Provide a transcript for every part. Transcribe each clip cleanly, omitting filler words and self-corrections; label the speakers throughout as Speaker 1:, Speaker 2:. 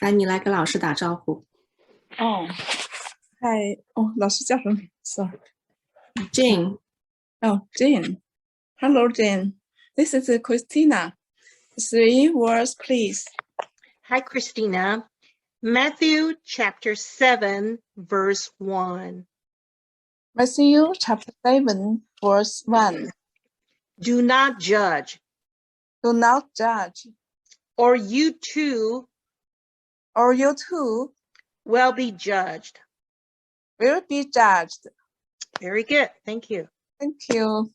Speaker 1: 来，你来跟老师打招呼。
Speaker 2: 嗨，老师叫什么名字
Speaker 1: Jane.
Speaker 2: Jane. Hello, Jane. This is Christina. 3 words, please.
Speaker 3: Hi, Christina. Matthew chapter 7, verse 1.
Speaker 2: Matthew chapter 7, verse 1.
Speaker 3: Do not judge,
Speaker 2: Do not judge,
Speaker 3: or you too
Speaker 2: or you too
Speaker 3: will be judged.
Speaker 2: will be judged.
Speaker 3: Very good. Thank you.
Speaker 2: Thank you.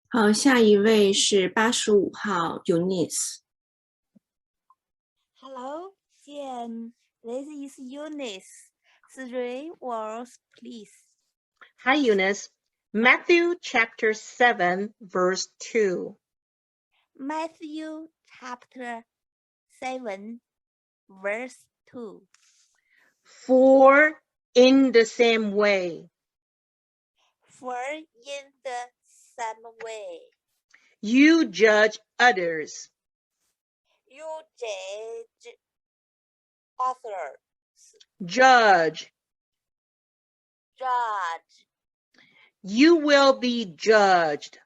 Speaker 1: 好，下一位是85号 Eunice.
Speaker 4: Hello, Jen. This is Eunice. 3 words, please.
Speaker 3: Hi, Eunice. Matthew chapter 7, verse 2.
Speaker 4: Matthew chapter 7, verse 2.
Speaker 3: For in the same way,
Speaker 4: For in the same way,
Speaker 3: you judge others,
Speaker 4: you judge others.
Speaker 3: judge,
Speaker 4: Judge.
Speaker 3: you will be judged.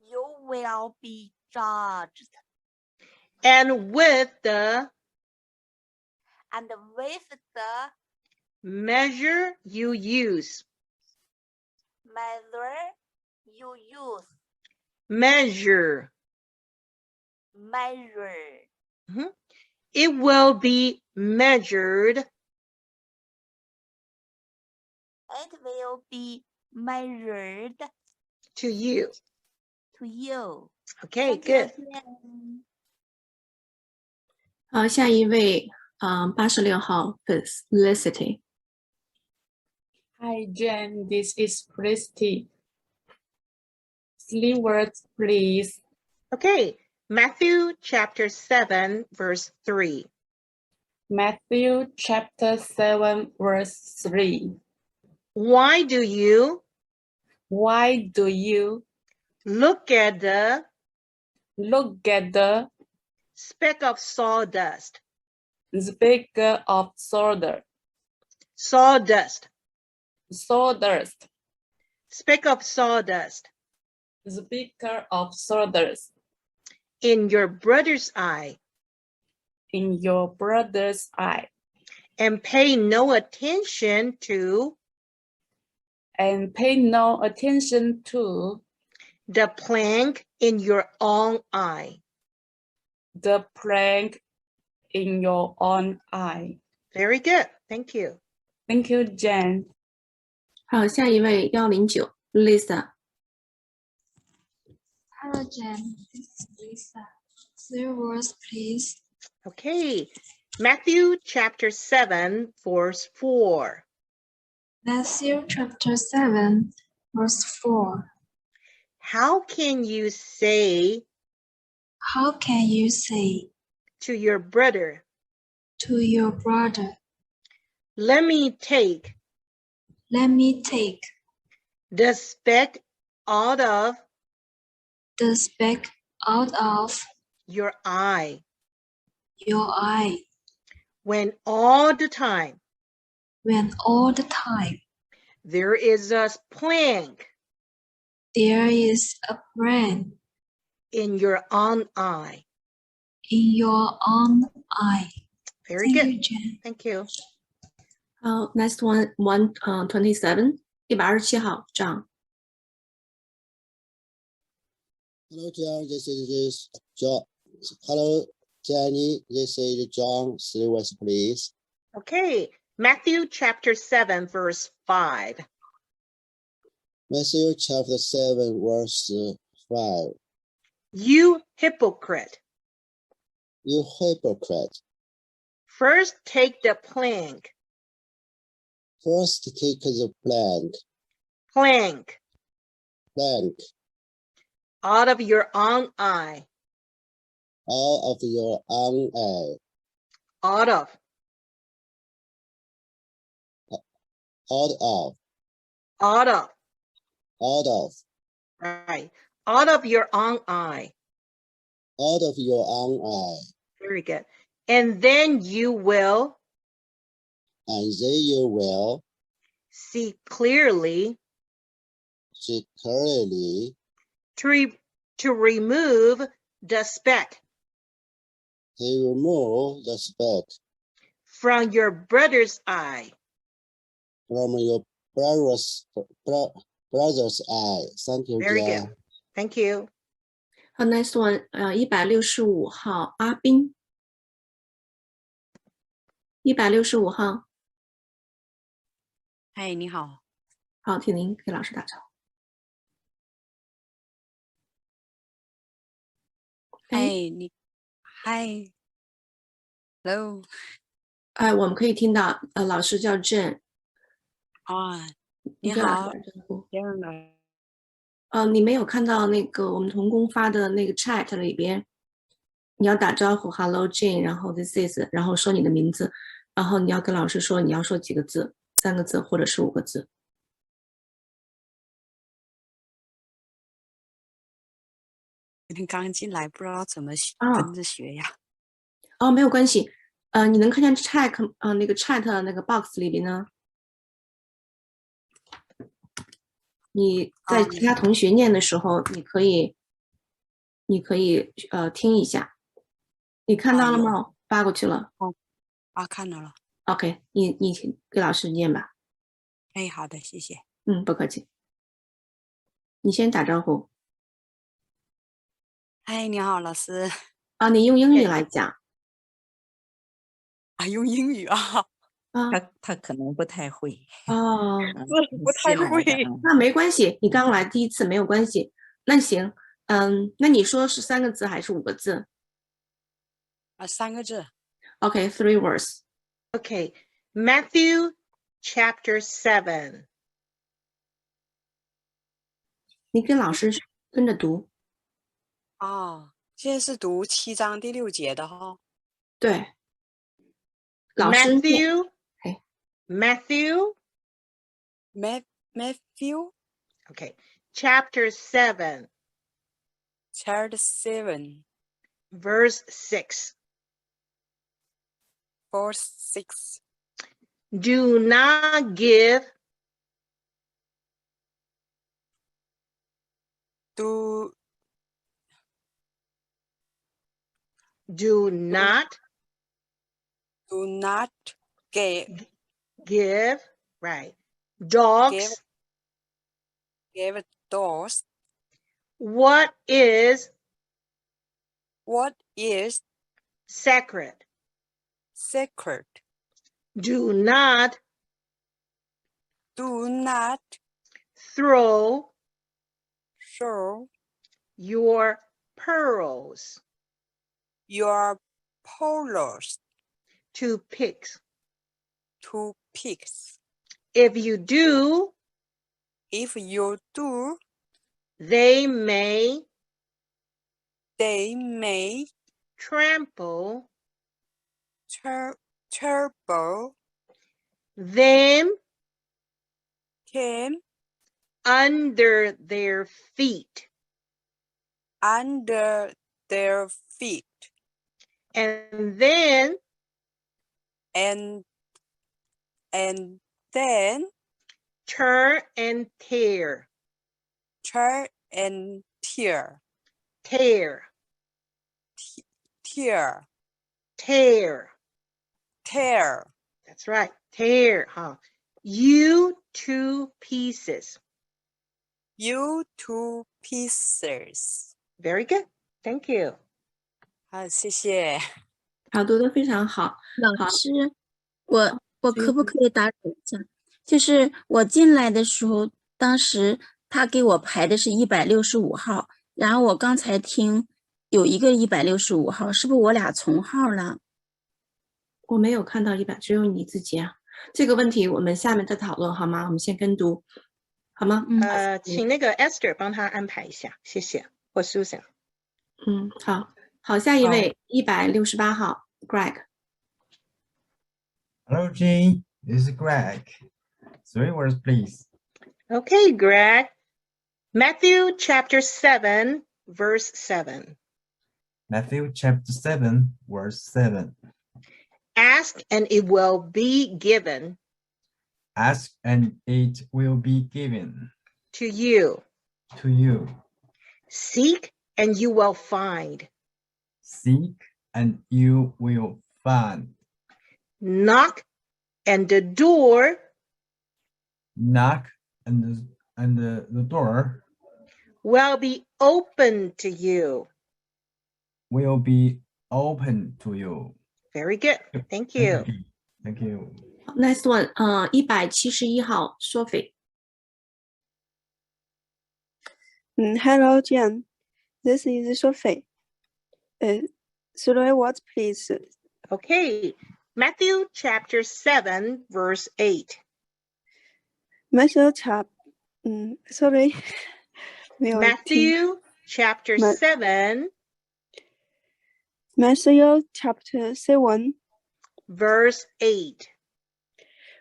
Speaker 4: You will be judged.
Speaker 3: And with the
Speaker 4: And with the
Speaker 3: measure you use,
Speaker 4: measure you use,
Speaker 3: measure,
Speaker 4: it
Speaker 3: will be measured
Speaker 4: measured
Speaker 3: to you.
Speaker 4: to you.
Speaker 3: Okay,
Speaker 4: Thank
Speaker 3: good.
Speaker 4: you, Jen.
Speaker 1: 好，下一位86号 Felicity.
Speaker 5: Hi, Jen. This is Felicity. 3 words, please.
Speaker 3: Okay, Matthew chapter 7, verse 3.
Speaker 5: Matthew chapter 7, verse 3.
Speaker 3: Why do you look at the speck of sawdust?
Speaker 5: speck of sawdust?
Speaker 3: Sawdust.
Speaker 5: Sawdust.
Speaker 3: Speck of sawdust
Speaker 5: Speaker of sawdust
Speaker 3: in your brother's eye,
Speaker 5: in your brother's eye,
Speaker 3: and pay no attention to the plank in your own eye.
Speaker 5: the plank in your own eye.
Speaker 3: Very good. Thank you.
Speaker 5: Thank you, Jen.
Speaker 1: 好，下一位109 Lisa.
Speaker 6: Hello, Jen. This is Lisa. 3 words, please.
Speaker 3: Okay, Matthew chapter 7, verse 4.
Speaker 6: Matthew chapter 7, verse 4.
Speaker 3: How can you say to your brother, let me take the speck out of your eye, when all the time there is a plank
Speaker 6: there is a plank
Speaker 3: in your own eye?
Speaker 6: in your own eye?
Speaker 3: Very
Speaker 6: Thank
Speaker 3: good.
Speaker 6: you, Jen.
Speaker 3: Thank you.
Speaker 1: 好 next one 127 127号 John.
Speaker 7: Hello, Jen. This is John. Hello, Jenny. This is John. 3 words, please.
Speaker 3: Okay, Matthew chapter 7, verse 5.
Speaker 7: Matthew chapter 7, verse 5.
Speaker 3: You hypocrite.
Speaker 7: You hypocrite.
Speaker 3: First take the plank.
Speaker 7: First take the
Speaker 3: Plank. Out of your own eye.
Speaker 7: Out of your own eye.
Speaker 3: Out of.
Speaker 7: Out of.
Speaker 3: Out of.
Speaker 7: Out of.
Speaker 3: Right. Out of your own eye.
Speaker 7: out of your own eye,
Speaker 3: Very good. And then you will
Speaker 7: and then you will
Speaker 3: see clearly
Speaker 7: see clearly
Speaker 3: to remove the speck
Speaker 7: to remove the speck
Speaker 3: from your brother's eye.
Speaker 7: from your brother's eye. Thank you,
Speaker 3: Very
Speaker 7: Jen.
Speaker 3: good. Thank you.
Speaker 1: 好 ，next one， 165号阿斌，165号，
Speaker 8: 嗨，你好。
Speaker 1: 好，请您给老师打招呼。
Speaker 8: 嗨，你，嗨 ，Hello。
Speaker 1: 我们可以听到，老师叫 Jane。
Speaker 8: 啊，
Speaker 1: 你
Speaker 8: 你好，
Speaker 1: 打招呼。
Speaker 8: 这样的。
Speaker 1: 你没有看到那个我们童工发的那个 chat 里边，你要打招呼 ，Hello Jane， 然后 This is， 然后说你的名字，然后你要跟老师说你要说几个字，3个字或者是5个字。
Speaker 8: 刚进来，不知道怎么跟着学呀。
Speaker 1: 没有关系。你能看见 chat 那个 chat 那个 box 里边呢？你在其他同学念的时候，你可以听一下。你看到了吗？发过去了。
Speaker 8: 看到了。
Speaker 1: OK， 你给老师念吧。
Speaker 8: 哎，好的，谢谢。
Speaker 1: 不客气。你先打招呼。
Speaker 8: 嗨，你好，老师。
Speaker 1: 你用英语来讲。
Speaker 8: 用英语啊？
Speaker 9: 他可能不太会。
Speaker 8: 不太会。
Speaker 1: 那没关系，你刚来第一次没有关系。那行，那你说是3个字还是5个字
Speaker 8: ？3个字。
Speaker 1: Okay, 3 words.
Speaker 3: Okay, Matthew chapter 7.
Speaker 1: 你跟老师跟着读。
Speaker 8: 现在是读7章第6节的哈。
Speaker 1: 对。老师
Speaker 3: Matthew. Okay, chapter 7.
Speaker 8: Chapter 7.
Speaker 3: Verse 6.
Speaker 8: Verse 6.
Speaker 3: Do not give. Do not give, right, dogs.
Speaker 8: Give dogs.
Speaker 3: What is sacred?
Speaker 8: Sacred.
Speaker 3: Do not throw your pearls to pigs. If you do, they may trample them under their feet. And then turn and tear. That's right. Tear, huh? You to pieces. Very good. Thank you.
Speaker 8: 谢谢。
Speaker 1: 好，读得非常好。
Speaker 10: 老师，我可不可以打扰一下？就是我进来的时候，当时他给我排的是165号，然后我刚才听有一个165号，是不是我俩重号了？
Speaker 1: 我没有看到只有你自己啊。这个问题我们下面再讨论好吗？我们先跟读，好吗？
Speaker 3: 请那个 Esther 帮他安排一下，谢谢。或 Susan。
Speaker 1: 好，下一位168号 Greg。
Speaker 11: Hello, Jane. This is Greg. 3 words, please.
Speaker 3: Okay, Greg. Matthew chapter 7, verse 7.
Speaker 11: Matthew chapter 7, verse 7.
Speaker 3: Ask and it will be given
Speaker 11: Ask and it will be given
Speaker 3: to you.
Speaker 11: to you.
Speaker 3: Seek and you will find.
Speaker 11: Seek and you will find.
Speaker 3: Knock and the door
Speaker 11: Knock and the door
Speaker 3: will be open to you.
Speaker 11: will be open to you.
Speaker 3: Very good. Thank you.
Speaker 11: Thank you.
Speaker 1: Next one, 171号 Sophie.
Speaker 12: Hello, Jen. This is Sophie. 3 words, please.
Speaker 3: Okay. Matthew chapter 7, verse 8.
Speaker 12: Matthew sorry.
Speaker 3: Matthew chapter 7,
Speaker 12: Matthew chapter 7,
Speaker 3: verse 8.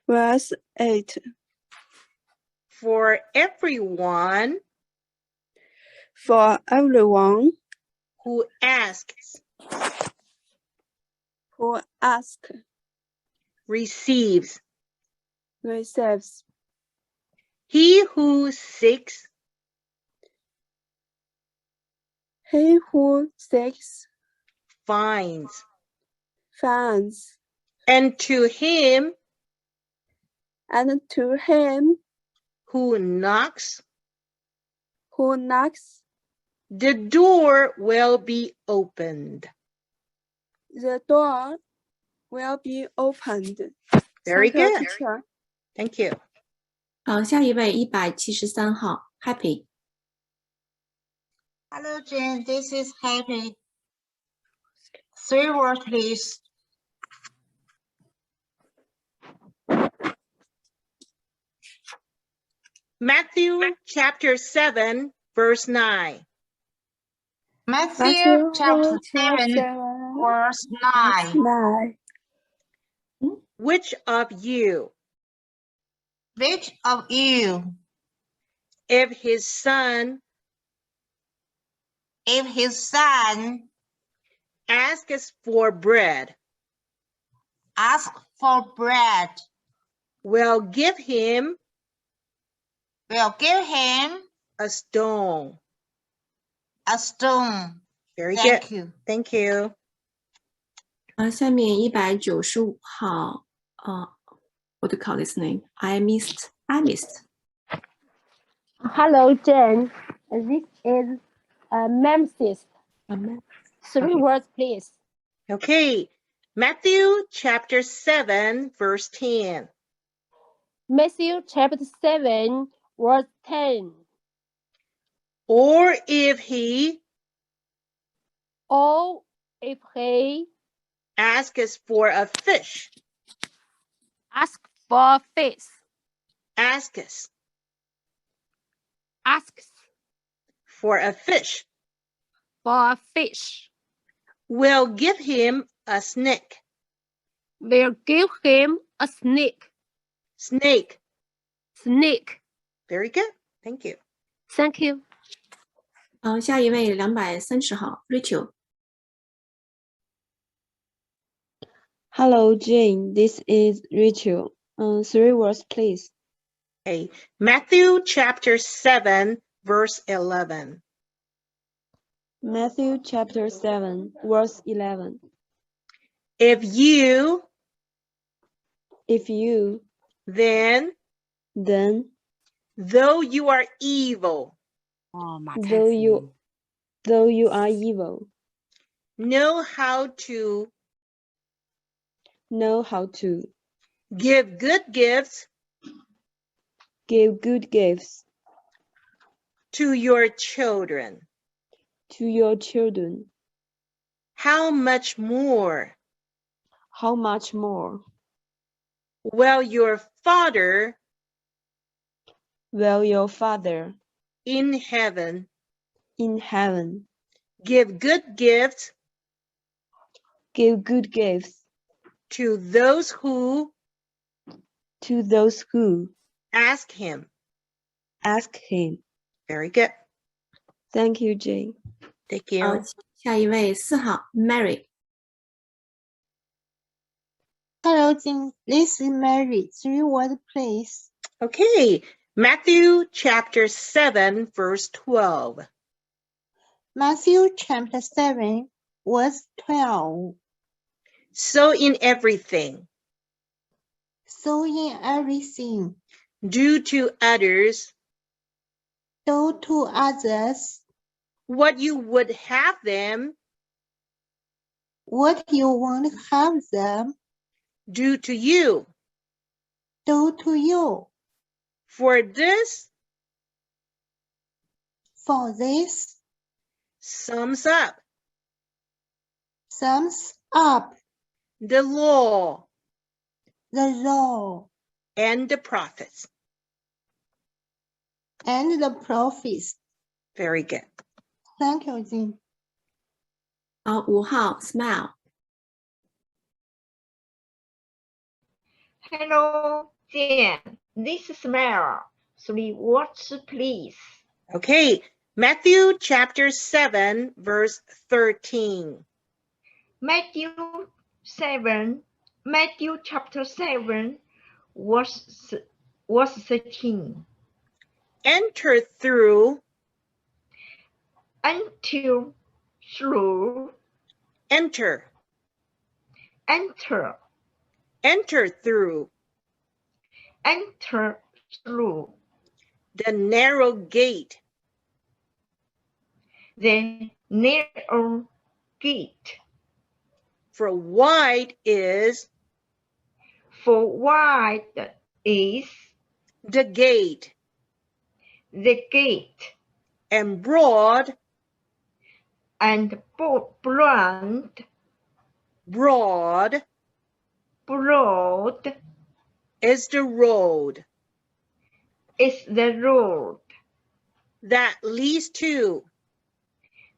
Speaker 12: verse 8.
Speaker 3: For everyone
Speaker 12: For everyone
Speaker 3: who asks receives.
Speaker 12: receives.
Speaker 3: He who seeks
Speaker 12: He who seeks
Speaker 3: finds.
Speaker 12: finds.
Speaker 3: And to him
Speaker 12: And to him
Speaker 3: who knocks, the door will be opened.
Speaker 12: the door will be opened.
Speaker 3: Very
Speaker 12: Thank you,
Speaker 3: good.
Speaker 12: teacher.
Speaker 3: Thank you.
Speaker 1: 下一位173号 Happy.
Speaker 13: Hello, Jane. This is Happy. 3 words, please.
Speaker 3: Matthew chapter 7, verse 9.
Speaker 13: Matthew chapter 7, verse 9.
Speaker 3: Which of you,
Speaker 13: Which of you,
Speaker 3: if his son asks for bread,
Speaker 13: asks for bread,
Speaker 3: will give him a stone?
Speaker 13: a stone?
Speaker 3: Very
Speaker 13: Thank
Speaker 3: good.
Speaker 13: you.
Speaker 3: Thank you.
Speaker 1: 下面195号what do you call this name? I missed.
Speaker 14: Hello, Jen. This is Memphis. 3 words, please.
Speaker 3: Okay. Matthew chapter 7, verse 10.
Speaker 14: Matthew chapter 7, verse 10.
Speaker 3: Or if he asks for a fish.
Speaker 14: Ask for fish.
Speaker 3: Asks
Speaker 14: For a fish.
Speaker 3: Will give him a snake.
Speaker 14: Will give him a snake.
Speaker 3: Snake. Very good. Thank you.
Speaker 14: Thank you.
Speaker 1: 下一位230号 Rachel.
Speaker 15: Hello, Jane. This is Rachel. 3 words, please.
Speaker 3: Okay. Matthew chapter 7, verse 11.
Speaker 15: Matthew chapter 7, verse 11.
Speaker 3: If you, then, though you are evil,
Speaker 15: though you are evil,
Speaker 3: know how to give good gifts to your children. How much more will your Father in heaven give good gifts to those who ask him. Very good.
Speaker 15: Thank you, Jane.
Speaker 3: Thank you.
Speaker 1: 下一位4号 Mary。
Speaker 13: Hello, Jim. This is Mary. 3 words, please.
Speaker 3: Okay, Matthew chapter 7, verse 12.
Speaker 13: Matthew chapter 7, verse 12.
Speaker 3: So in everything,
Speaker 13: So in everything,
Speaker 3: do to others
Speaker 13: do to others
Speaker 3: what you would have them
Speaker 13: what you want to have them
Speaker 3: do to you.
Speaker 13: do to you.
Speaker 3: For this sums up the law and the prophets.
Speaker 13: And the prophets.
Speaker 3: Very good.
Speaker 13: Thank you, Jim.
Speaker 1: 好，5号 Smile。
Speaker 4: Hello, Jen. This is Mara. 3 words, please.
Speaker 3: Okay, Matthew chapter 7, verse 13.
Speaker 4: Matthew chapter 7, verse 13.
Speaker 3: Enter through.
Speaker 4: Enter through.
Speaker 3: Enter.
Speaker 4: Enter.
Speaker 3: Enter through.
Speaker 4: Enter through.
Speaker 3: The narrow gate.
Speaker 4: The narrow gate.
Speaker 3: For wide is.
Speaker 4: For wide is.
Speaker 3: The gate.
Speaker 4: The gate.
Speaker 3: And broad.
Speaker 4: And broad.
Speaker 3: Broad.
Speaker 4: Broad.
Speaker 3: Is the road.
Speaker 4: Is the road.
Speaker 3: That leads to.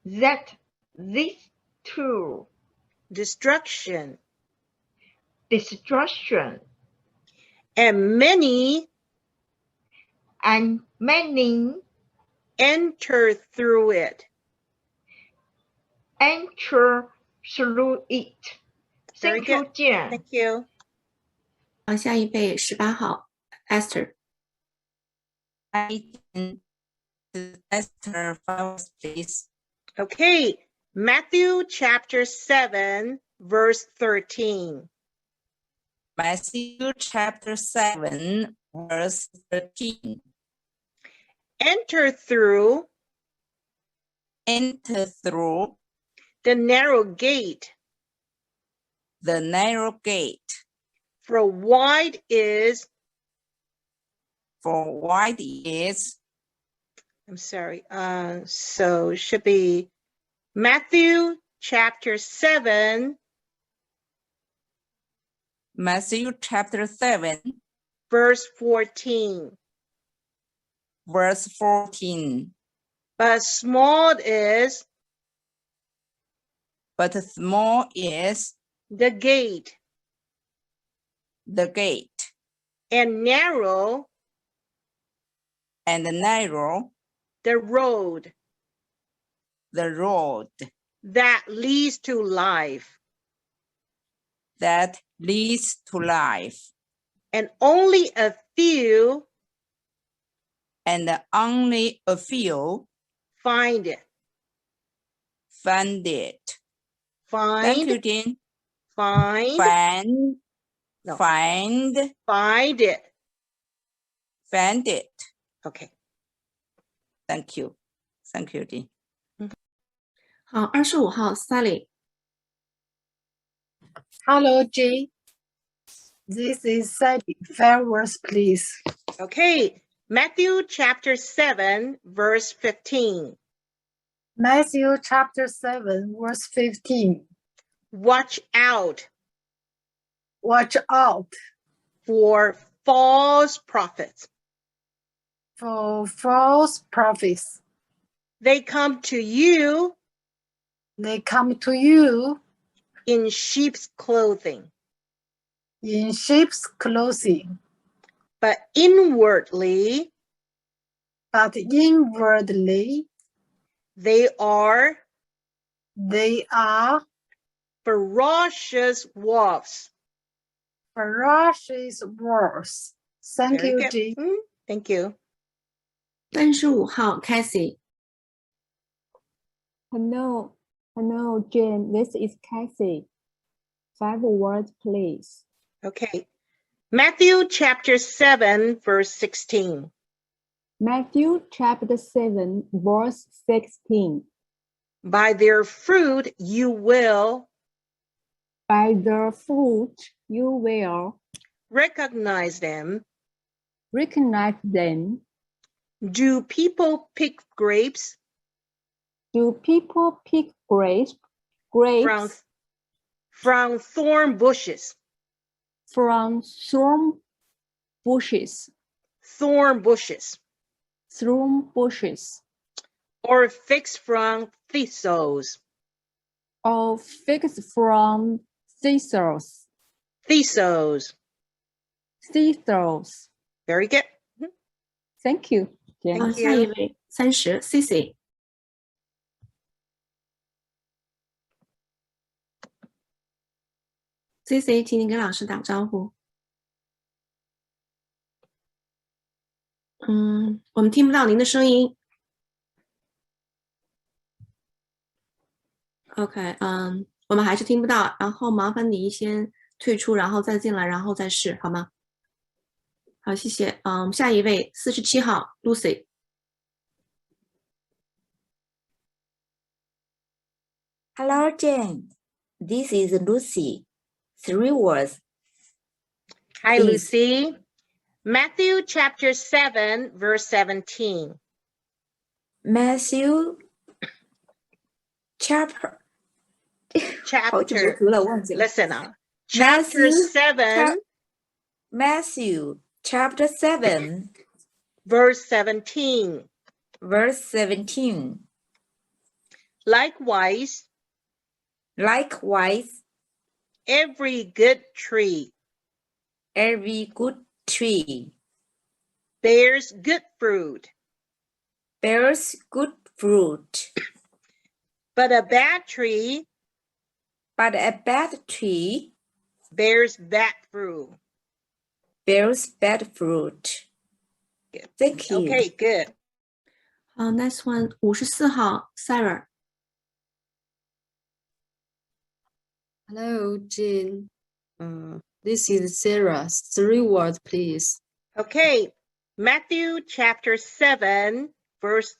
Speaker 4: That leads to.
Speaker 3: Destruction.
Speaker 4: Destruction.
Speaker 3: And many.
Speaker 4: And many.
Speaker 3: Enter through it.
Speaker 4: Enter through it.
Speaker 3: Very
Speaker 4: Thank you,
Speaker 3: good.
Speaker 4: Jen.
Speaker 3: Thank you.
Speaker 1: 好，下一位18号 Esther。
Speaker 9: Esther, first, please.
Speaker 3: Okay, Matthew chapter 7, verse 13.
Speaker 9: Matthew chapter 7, verse 13.
Speaker 3: Enter through.
Speaker 9: Enter through.
Speaker 3: The narrow gate.
Speaker 9: The narrow gate.
Speaker 3: For wide is.
Speaker 9: For wide is.
Speaker 3: I'm sorry. So it should be Matthew chapter 7.
Speaker 9: Matthew chapter 7.
Speaker 3: Verse 14.
Speaker 9: Verse 14.
Speaker 3: But small is.
Speaker 9: But small is.
Speaker 3: The gate.
Speaker 9: The gate.
Speaker 3: And narrow.
Speaker 9: And narrow.
Speaker 3: The road.
Speaker 9: The road.
Speaker 3: That leads to life.
Speaker 9: That leads to life.
Speaker 3: And only a few.
Speaker 9: And only a few.
Speaker 3: Find it.
Speaker 9: Find it.
Speaker 3: Find.
Speaker 9: Thank you, Jean.
Speaker 3: Find.
Speaker 9: Find.
Speaker 3: No.
Speaker 9: Find.
Speaker 3: Find it.
Speaker 9: Find it.
Speaker 3: Okay.
Speaker 9: Thank you. Thank you, Jean.
Speaker 1: 好，25号 Sally。
Speaker 16: Hello, Jane. This is Sally. Fair words, please.
Speaker 3: Okay, Matthew chapter 7, verse 15.
Speaker 16: Matthew chapter 7, verse 15.
Speaker 3: Watch out.
Speaker 16: Watch out.
Speaker 3: For false prophets.
Speaker 16: For false prophets.
Speaker 3: They come to you.
Speaker 16: They come to you.
Speaker 3: In sheep's clothing.
Speaker 16: In sheep's clothing.
Speaker 3: But inwardly.
Speaker 16: But inwardly.
Speaker 3: They are.
Speaker 16: They are
Speaker 3: ferocious wolves.
Speaker 16: ferocious wolves. Thank
Speaker 3: Very
Speaker 16: you,
Speaker 3: good.
Speaker 16: Jean.
Speaker 3: Thank you.
Speaker 1: 35号 Cassie。
Speaker 17: Hello, Jane. This is Cassie. 5 words, please.
Speaker 3: Okay. Matthew chapter 7, verse 16.
Speaker 17: Matthew chapter 7, verse 16.
Speaker 3: By their fruit you will
Speaker 17: By their fruit you will
Speaker 3: recognize them.
Speaker 17: recognize them.
Speaker 3: Do people pick grapes
Speaker 17: Do people pick grapes
Speaker 3: from thorn bushes?
Speaker 17: from thorn bushes?
Speaker 3: Thorn bushes.
Speaker 17: Thorn bushes.
Speaker 3: Or figs from thistles?
Speaker 17: Or figs from thistles.
Speaker 3: Thistles.
Speaker 17: Thistles.
Speaker 3: Very good.
Speaker 17: Thank you, Jane.
Speaker 3: Thank
Speaker 1: 下一
Speaker 3: you.
Speaker 1: 位30 Cici。 Cici， 请你给老师打招呼。我们听不到您的声音。OK， 我们还是听不到，然后麻烦你先退出，然后再进来，然后再试，好吗？好，谢谢。下一位47号 Lucy。
Speaker 9: Hello, Jane. This is Lucy. 3 words.
Speaker 3: Hi,
Speaker 9: Please.
Speaker 3: Lucy. Matthew chapter 7, verse 17.
Speaker 9: Matthew chapter.
Speaker 3: Listen up. Chapter 7,
Speaker 9: Matthew chapter 7,
Speaker 3: verse 17.
Speaker 9: verse 17.
Speaker 3: Likewise, every good tree bears good fruit, but a bad tree bears bad fruit. Good.
Speaker 9: Thank you.
Speaker 3: Okay, good.
Speaker 1: Next one 54号 Sarah。
Speaker 15: Hello, Jane. This is Sarah. 3 words, please.
Speaker 3: Okay, Matthew chapter 7, verse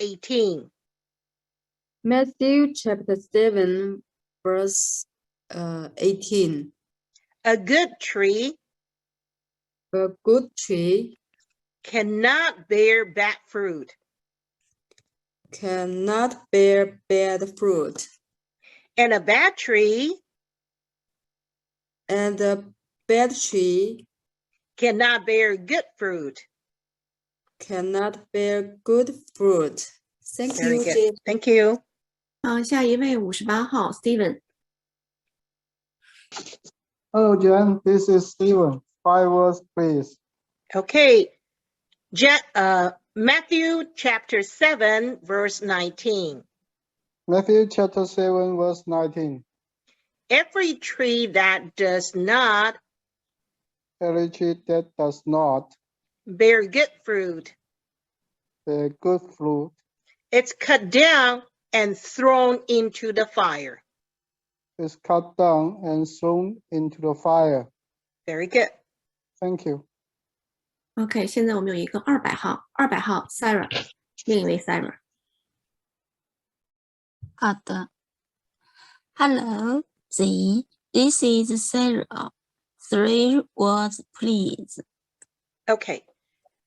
Speaker 3: 18.
Speaker 15: Matthew chapter 7, verse 18.
Speaker 3: A good tree cannot bear bad fruit, and a bad tree cannot bear good fruit.
Speaker 15: Thank
Speaker 3: Very
Speaker 15: you,
Speaker 3: good.
Speaker 15: Jane.
Speaker 3: Thank you.
Speaker 1: 下一位58号 Steven。
Speaker 18: Hello, Jen. This is Steven. 5 words, please.
Speaker 3: Okay, Matthew chapter 7, verse 19.
Speaker 18: Matthew chapter 7, verse 19.
Speaker 3: Every tree that does not
Speaker 18: Every tree that does not
Speaker 3: bear good fruit,
Speaker 18: bear good fruit
Speaker 3: it's cut down and thrown into the fire.
Speaker 18: is cut down and thrown into the fire.
Speaker 3: Very good.
Speaker 18: Thank you.
Speaker 1: OK， 现在我们有一个200号Sarah， 另一位 Sarah。
Speaker 10: 好的。Hello, Z. This is Sarah. 3 words, please.
Speaker 3: Okay,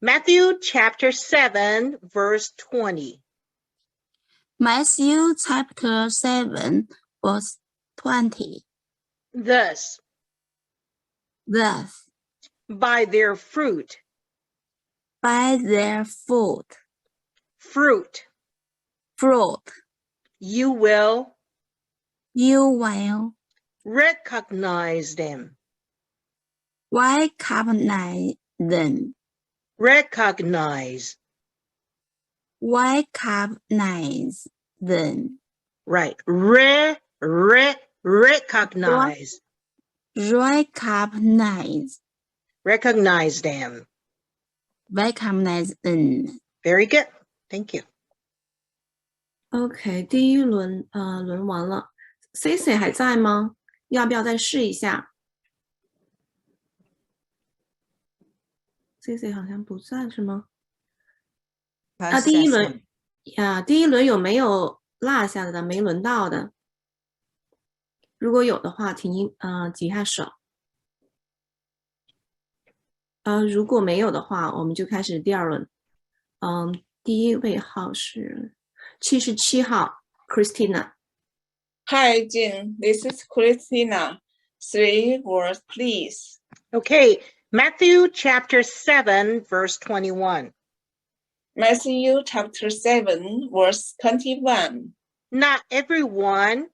Speaker 3: Matthew chapter 7, verse 20.
Speaker 10: Matthew chapter 7, verse 20.
Speaker 3: Thus, by their fruit, you will recognize them.
Speaker 10: Recognize them.
Speaker 3: Right. Recognize.
Speaker 10: Recognize.
Speaker 3: Recognize them.
Speaker 10: Recognize them.
Speaker 3: Very good. Thank you.
Speaker 1: OK，第一轮轮完了。Cici 还在吗？要不要再试一下？Cici 好像不在是吗？第一轮第一轮有没有落下的没轮到的？如果有的话，请举下手。如果没有的话，我们就开始第二轮。第一位号是77号 Christina。Hi,
Speaker 19: Jane. This is Christina. 3 words, please.
Speaker 3: Okay, Matthew chapter 7, verse 21.
Speaker 19: Matthew chapter 7, verse 21.
Speaker 3: Not everyone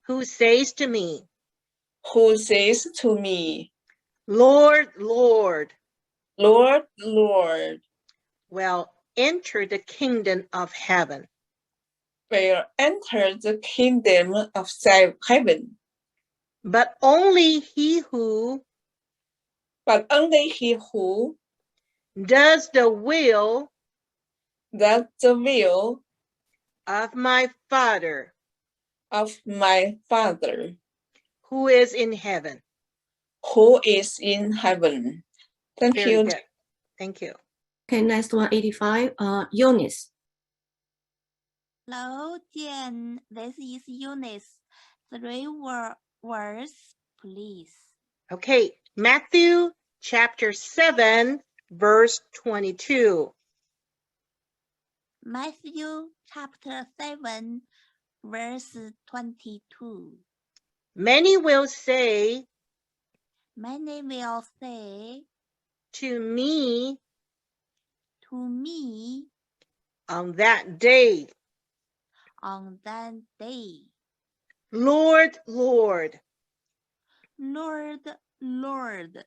Speaker 3: who says to me, Lord, Lord,
Speaker 19: Lord, Lord,
Speaker 3: will enter the kingdom of heaven.
Speaker 19: Will enter the kingdom of heaven.
Speaker 3: But only he who does the will of my Father who is in heaven.
Speaker 19: Thank
Speaker 3: Very
Speaker 19: you.
Speaker 3: Good. Thank you.
Speaker 1: Okay, next one, 85. Eunice.
Speaker 20: Hello, Jen. This is Eunice. 3 words, please.
Speaker 3: Okay, Matthew chapter 7, verse 22.
Speaker 20: Matthew chapter 7, verse 22.
Speaker 3: Many will say to me on that day, Lord, Lord,
Speaker 20: Lord,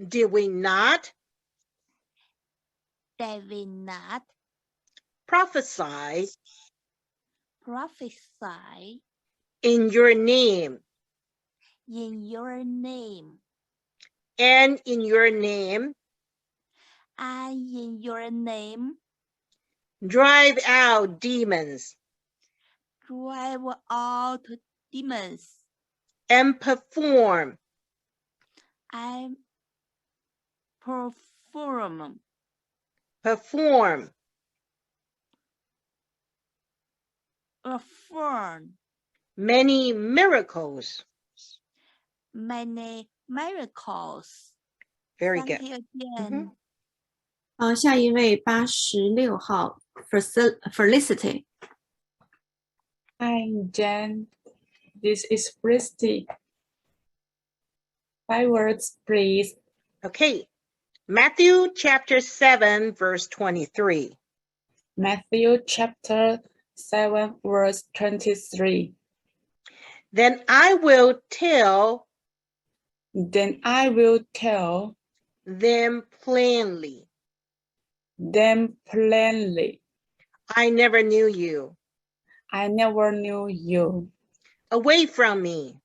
Speaker 3: did we not prophesy in your name, and in your name drive out demons, and perform many miracles. Very good.
Speaker 20: You,
Speaker 1: 下一位86号 Felicity.
Speaker 5: Hi, Jen. This is Felicity. 5 words, please.
Speaker 3: Okay, Matthew chapter 7, verse 23.
Speaker 5: Matthew chapter 7, verse 23.
Speaker 3: Then I will tell
Speaker 5: them
Speaker 3: plainly. I never knew you. Away from me.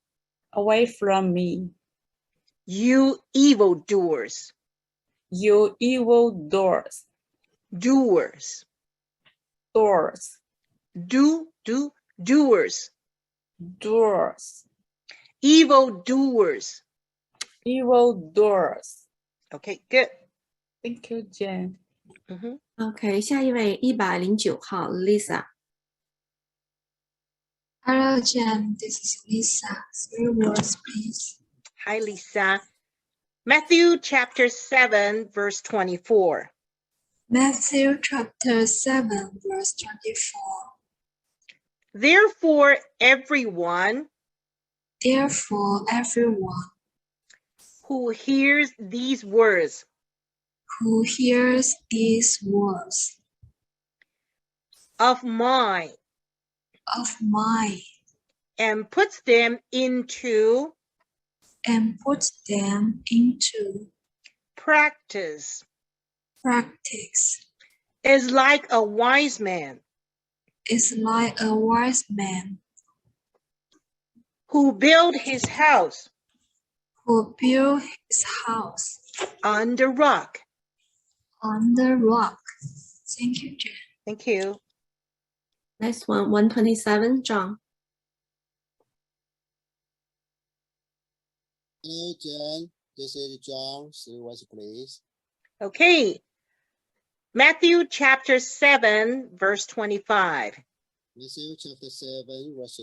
Speaker 3: You evildoers. Doers. Doers. Evildoers. Okay, good.
Speaker 5: Thank you, Jen.
Speaker 1: OK, 下一位109号 Lisa.
Speaker 6: Hello, Jen. This is Lisa. 3 words, please.
Speaker 3: Hi, Lisa. Matthew chapter 7, verse 24.
Speaker 6: Matthew chapter 7, verse 24.
Speaker 3: Therefore, everyone who hears these words of mine and puts them into practice is like a wise man
Speaker 6: is like a wise man
Speaker 3: who built his house
Speaker 6: who built his house
Speaker 3: on the rock.
Speaker 6: on the rock. Thank you, Jen.
Speaker 3: Thank you.
Speaker 1: Next one, 127, John.
Speaker 7: Hello, Jen. This is John. 3 words, please.
Speaker 3: Okay. Matthew chapter 7, verse 25.
Speaker 7: Matthew chapter 7, verse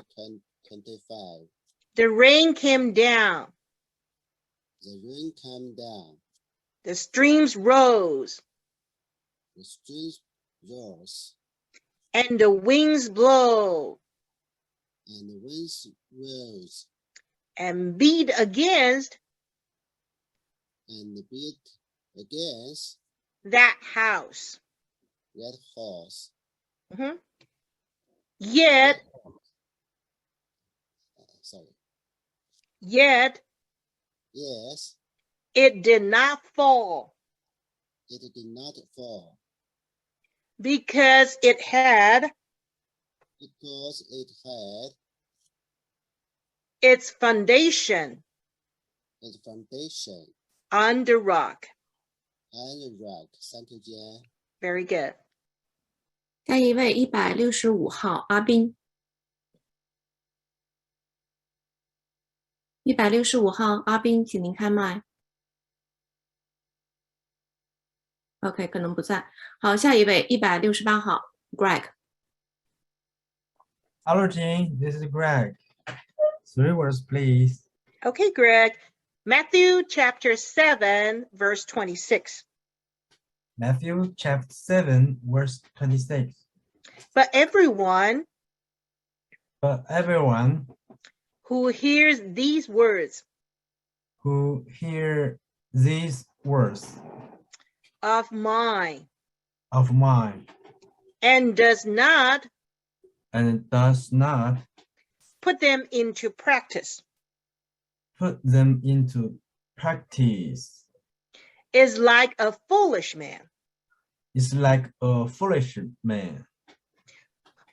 Speaker 7: 25.
Speaker 3: The rain came down.
Speaker 7: The rain came down.
Speaker 3: The streams rose.
Speaker 7: The streets rose.
Speaker 3: And the winds blow.
Speaker 7: And the winds rose.
Speaker 3: And beat against.
Speaker 7: And beat against.
Speaker 3: That house.
Speaker 7: That house.
Speaker 3: Yet.
Speaker 7: Sorry.
Speaker 3: Yet.
Speaker 7: Yes.
Speaker 3: It did not fall.
Speaker 7: It did not fall.
Speaker 3: Because it had.
Speaker 7: Because it had.
Speaker 3: Its foundation.
Speaker 7: Its foundation.
Speaker 3: On the rock.
Speaker 7: On the rock. Thank you, Jen.
Speaker 3: Very good.
Speaker 1: 下一位165号阿斌。165号阿斌，请您开麦。OK， 可能不在。好，下一位168号 Greg。Hello,
Speaker 11: Jean. This is Greg. 3 words, please.
Speaker 3: Okay, Greg. Matthew chapter 7, verse 26.
Speaker 11: Matthew chapter 7, verse 26.
Speaker 3: But everyone who hears these words of mine and does not put them into practice is like a foolish man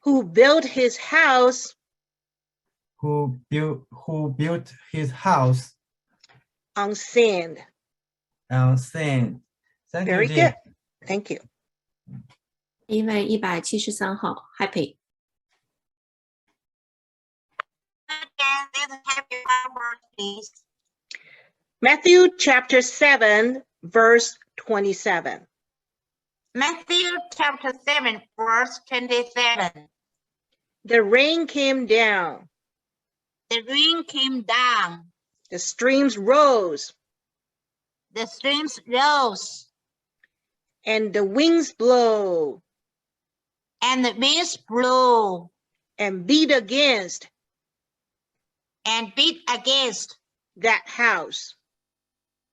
Speaker 3: who built his house on sand.
Speaker 11: Thank
Speaker 3: Very
Speaker 11: you,
Speaker 3: good.
Speaker 11: Jean.
Speaker 3: Thank you.
Speaker 1: 一位173号 Happy。
Speaker 3: Matthew chapter 7, verse 27.
Speaker 13: Matthew chapter 7, verse 27.
Speaker 3: The rain came down.
Speaker 13: The rain came down.
Speaker 3: The streams rose.
Speaker 13: The streams rose.
Speaker 3: And the winds blow.
Speaker 13: And the winds blew.
Speaker 3: And beat against.
Speaker 13: And beat against.
Speaker 3: That house.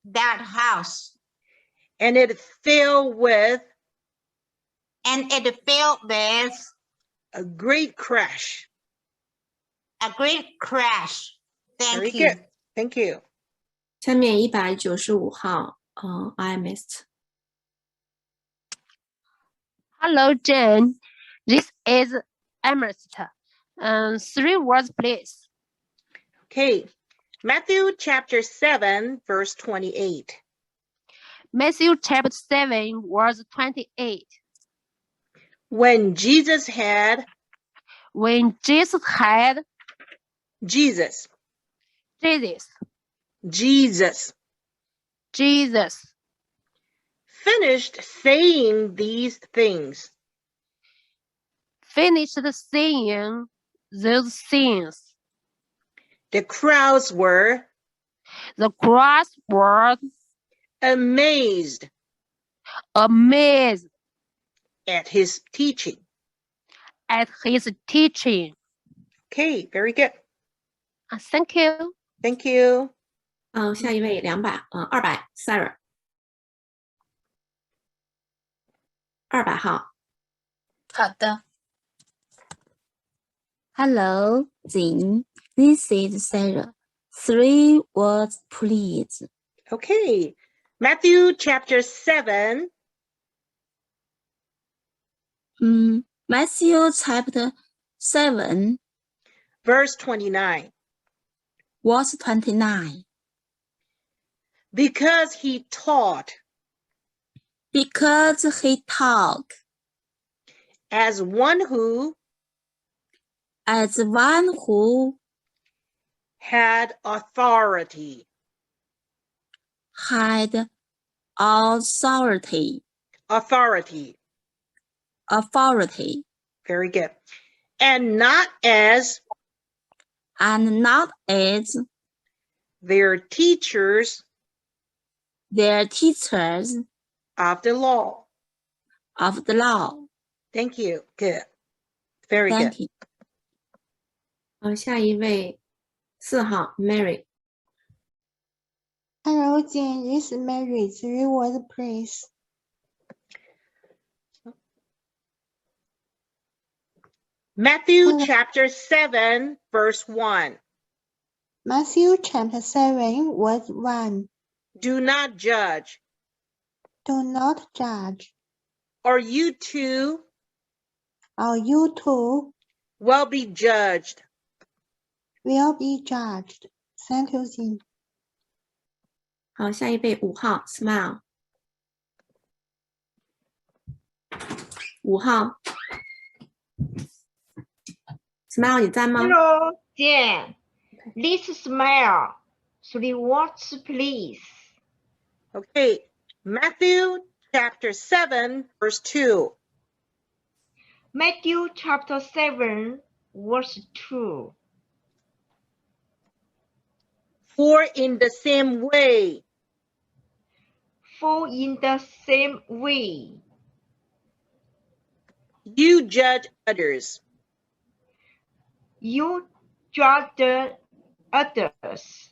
Speaker 13: That house.
Speaker 3: And it fell with.
Speaker 13: And it fell with.
Speaker 3: A great crash.
Speaker 13: A great crash.
Speaker 3: Very
Speaker 13: Thank you.
Speaker 3: Good. Thank you.
Speaker 1: 下面195号I missed。
Speaker 14: Hello, Jane. This is Ernest. 3 words, please.
Speaker 3: Okay. Matthew chapter 7, verse 28.
Speaker 14: Matthew chapter 7, verse 28.
Speaker 3: When Jesus had.
Speaker 14: Jesus.
Speaker 3: Finished saying these things.
Speaker 14: Finished saying those things.
Speaker 3: The crowds were. Amazed. At his teaching. Okay, very good.
Speaker 14: Thank you.
Speaker 3: Thank you.
Speaker 1: 下一位200 Sarah。 200号。
Speaker 10: 好的。Hello, Jin. This is Sarah. 3 words, please.
Speaker 3: Okay. Matthew chapter 7.
Speaker 10: Matthew chapter 7,
Speaker 3: verse 29.
Speaker 10: verse 29.
Speaker 3: Because he taught
Speaker 10: Because he taught
Speaker 3: as one who
Speaker 10: as one who
Speaker 3: had authority.
Speaker 10: had authority.
Speaker 3: Authority.
Speaker 10: Authority.
Speaker 3: Very good. And not as
Speaker 10: And not as
Speaker 3: their teachers of the law.
Speaker 10: Of the law.
Speaker 3: Thank you. Good. Very
Speaker 10: Thank
Speaker 3: good.
Speaker 10: you.
Speaker 1: 下一位4号 Mary。
Speaker 13: Hello, Jane. This is Mary. 3 words, please.
Speaker 3: Matthew chapter 7, verse 1.
Speaker 13: Matthew chapter 7, verse 1.
Speaker 3: Do not judge,
Speaker 13: Do not judge,
Speaker 3: or you too
Speaker 13: or you too
Speaker 3: will be judged.
Speaker 13: will be judged. Thank you, Jane.
Speaker 1: 好，下一位5号 Smile。 5号 Smile 你在吗？
Speaker 4: Hello, Jane. This smile. 3 words, please.
Speaker 3: Okay, Matthew chapter 7, verse 2.
Speaker 4: Matthew chapter 7, verse 2.
Speaker 3: For in the same way,
Speaker 4: For in the same way,
Speaker 3: you judge others,
Speaker 4: you judge others,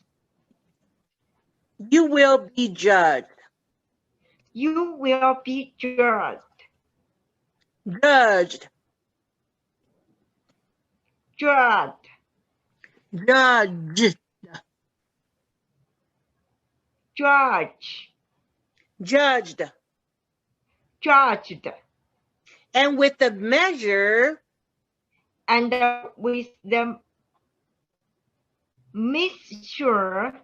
Speaker 3: you will be judged.
Speaker 4: you will be judged.
Speaker 3: Judged.
Speaker 4: Judged.
Speaker 3: Judged.
Speaker 4: Judge.
Speaker 3: Judged.
Speaker 4: Judged.
Speaker 3: And with the measure
Speaker 4: and with the measure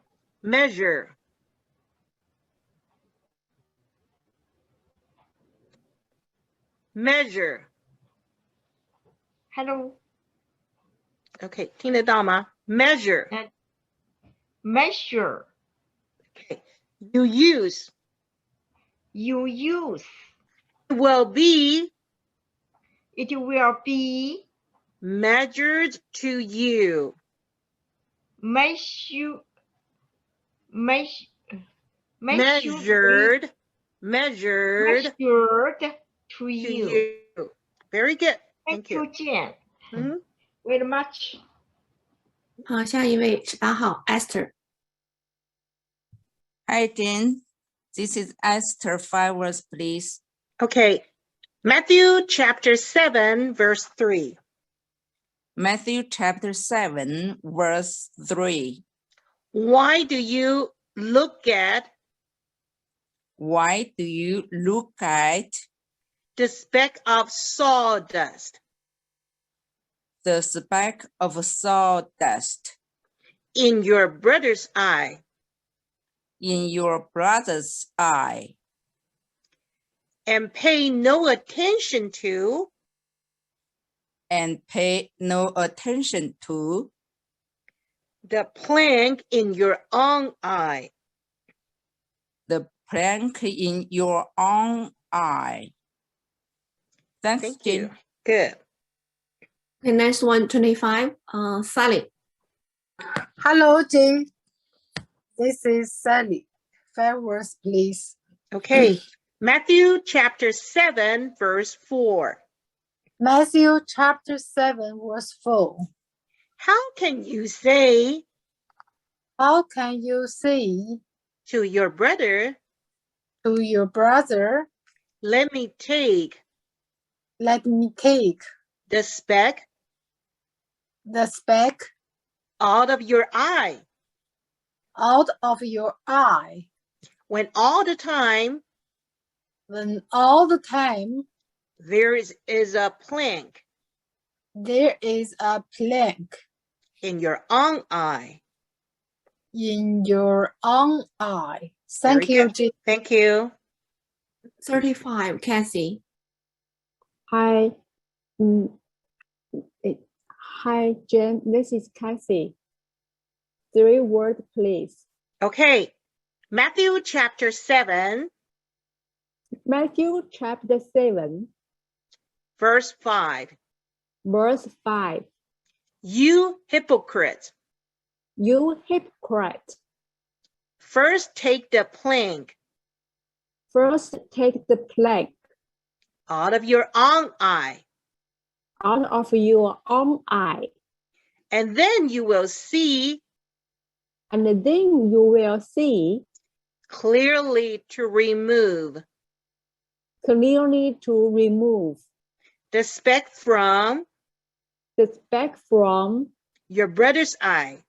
Speaker 4: Hello.
Speaker 3: Okay, 听得到吗？ Measure.
Speaker 4: Measure.
Speaker 3: Okay. You use. It will be measured to you.
Speaker 4: Measured to you.
Speaker 3: Very good.
Speaker 4: Thank you, Jane.
Speaker 3: Mm-hmm.
Speaker 4: Very much.
Speaker 1: 好，下一位18号 Esther。
Speaker 9: Hi, Jane. This is Esther. 5 words, please.
Speaker 3: Okay. Matthew chapter 7, verse 3.
Speaker 9: Matthew chapter 7, verse 3.
Speaker 3: Why do you look at the speck of sawdust in your brother's eye, and pay no attention to the plank in your own eye?
Speaker 9: Thank
Speaker 3: you. Good.
Speaker 1: Okay, next one, 25, Sally.
Speaker 16: Hello, Jane. This is Sally. 5 words, please.
Speaker 3: Okay. Matthew chapter 7, verse 4.
Speaker 16: Matthew chapter 7, verse 4.
Speaker 3: How can you say to your brother, let me take the speck out of your eye, when all the time There is a plank
Speaker 16: There is a plank
Speaker 3: in your own eye.
Speaker 16: in your own eye.
Speaker 3: Very
Speaker 16: Thank you,
Speaker 3: good.
Speaker 16: Jean.
Speaker 3: Thank you.
Speaker 1: 35, Cassie.
Speaker 17: Hi, hi, Jen. This is Cassie. 3 words, please.
Speaker 3: Okay. Matthew chapter 7,
Speaker 17: Matthew chapter 7,
Speaker 3: verse 5.
Speaker 17: verse 5.
Speaker 3: You hypocrite,
Speaker 17: You hypocrite.
Speaker 3: first take the plank
Speaker 17: First take the plank
Speaker 3: out of your own eye,
Speaker 17: out of your own eye,
Speaker 3: and then you will see
Speaker 17: and then you will see
Speaker 3: clearly to remove
Speaker 17: clearly to remove
Speaker 3: the speck from
Speaker 17: the speck from
Speaker 3: your brother's eye.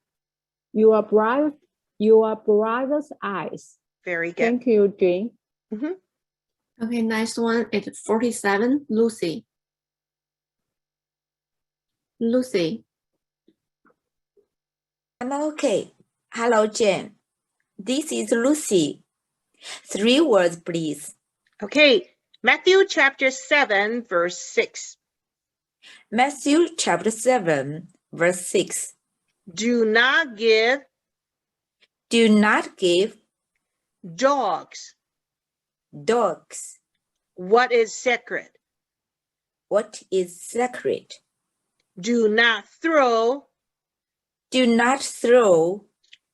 Speaker 17: your brother's eyes.
Speaker 3: Very good.
Speaker 17: Thank you, Jane.
Speaker 1: Okay, next one is 47, Lucy. Lucy.
Speaker 9: I'm okay. Hello, Jane. This is Lucy. 3 words, please.
Speaker 3: Okay, Matthew chapter 7, verse 6.
Speaker 9: Matthew chapter 7, verse 6.
Speaker 3: Do not give dogs what is sacred.
Speaker 9: What is sacred?
Speaker 3: Do not throw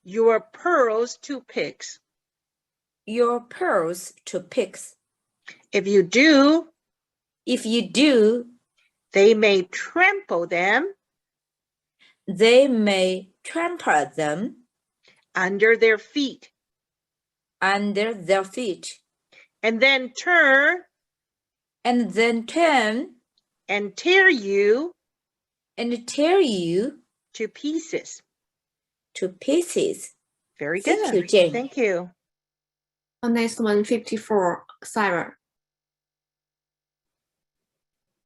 Speaker 3: your pearls to pigs.
Speaker 9: Your pearls to pigs.
Speaker 3: If you do, they may trample them under their feet. And then turn and tear you to pieces. Very good.
Speaker 9: Thank you, Jane.
Speaker 3: Thank you.
Speaker 1: Next one, 54, Sarah.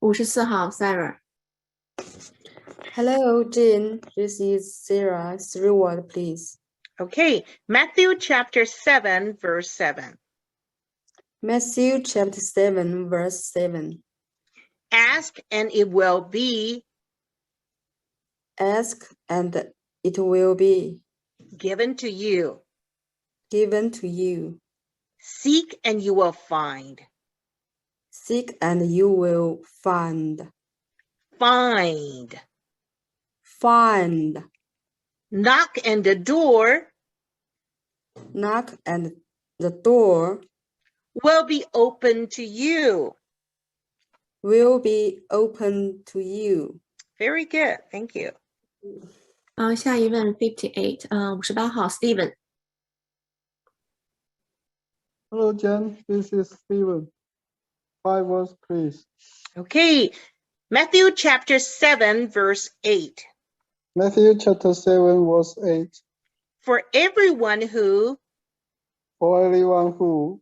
Speaker 1: 54号 Sarah.
Speaker 15: Hello, Jane. This is Sarah. 3 words, please.
Speaker 3: Okay, Matthew chapter 7, verse 7.
Speaker 15: Matthew chapter 7, verse 7.
Speaker 3: Ask and it will be.
Speaker 15: Ask and it will be
Speaker 3: Given to you.
Speaker 15: given to you.
Speaker 3: Seek and you will find.
Speaker 15: Seek and you will find.
Speaker 3: Find.
Speaker 15: Find.
Speaker 3: Knock and the door.
Speaker 15: Knock and the door
Speaker 3: Will be open to you.
Speaker 15: will be open to you.
Speaker 3: Very good. Thank you.
Speaker 1: 下一问 58, 58号 Steven.
Speaker 18: Hello, Jen. This is Steven. 5 words, please.
Speaker 3: Okay, Matthew chapter 7, verse 8.
Speaker 18: Matthew chapter 7, verse 8.
Speaker 3: For everyone who
Speaker 18: For everyone who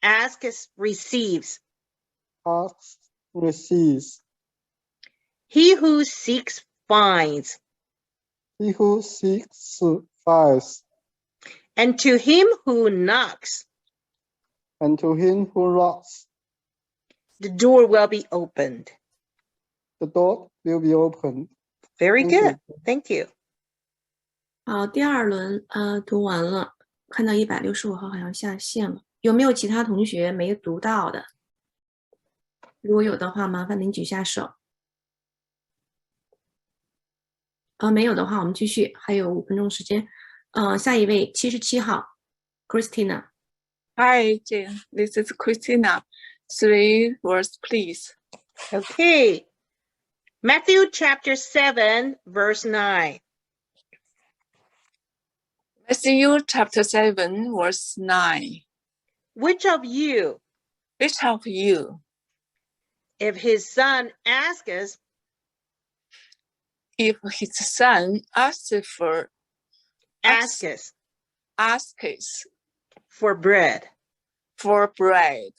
Speaker 3: asks receives.
Speaker 18: asks receives.
Speaker 3: He who seeks finds.
Speaker 18: He who seeks finds.
Speaker 3: And to him who knocks,
Speaker 18: And to him who knocks,
Speaker 3: the door will be opened.
Speaker 18: the door will be opened.
Speaker 3: Very
Speaker 18: Thank
Speaker 3: good.
Speaker 18: you.
Speaker 3: Thank you.
Speaker 1: 好，第二轮读完了，看到165号好像下线了，有没有其他同学没读到的？如果有的话，麻烦您举下手。没有的话，我们继续，还有5分钟时间。下一位77号 Christina。
Speaker 2: Hi, Jane. This is Christina. 3 words, please.
Speaker 3: Okay. Matthew chapter 7, verse 9.
Speaker 2: Matthew chapter 7, verse 9.
Speaker 3: Which of you, if his son asks,
Speaker 2: if his son asks
Speaker 3: for bread,
Speaker 2: for bread,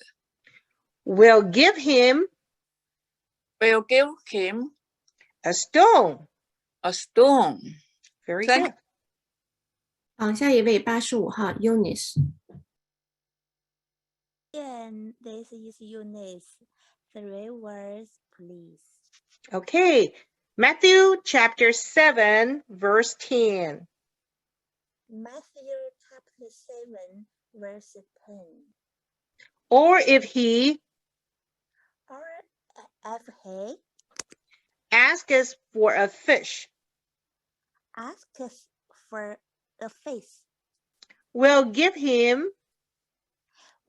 Speaker 3: will give him
Speaker 2: will give him
Speaker 3: a stone.
Speaker 2: a stone.
Speaker 3: Very
Speaker 2: Thank
Speaker 3: good.
Speaker 1: 好，下一位85号 Eunice。
Speaker 20: Again, this is Eunice. 3 words, please.
Speaker 3: Okay, Matthew chapter 7, verse 10.
Speaker 20: Matthew chapter 7, verse 10.
Speaker 3: Or if he asks us for a fish,
Speaker 20: asks for a fish,
Speaker 3: we'll give him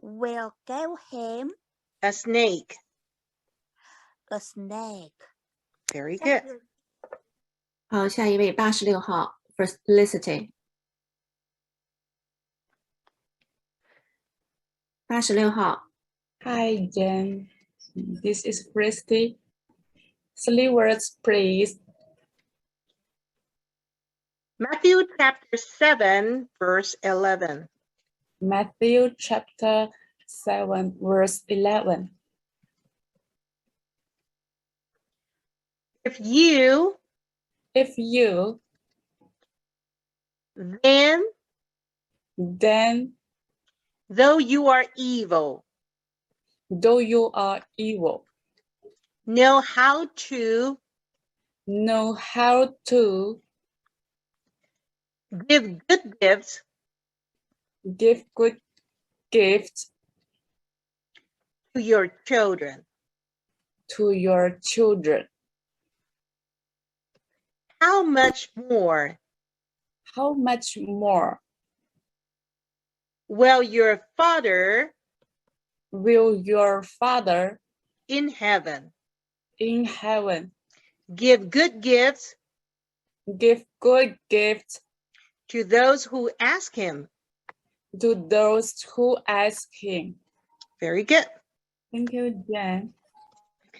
Speaker 20: a
Speaker 3: snake. Very good.
Speaker 1: 好，下一位86号 Felicity。 86号。
Speaker 5: Hi, Jen. This is Felicity. 3 words, please.
Speaker 3: Matthew chapter 7, verse 11.
Speaker 5: Matthew chapter 7, verse 11.
Speaker 3: If you, then, though you are evil, know how to give good gifts to your children. How much more will your Father in heaven give good gifts to those who ask him? Very good.
Speaker 5: Thank you, Jen.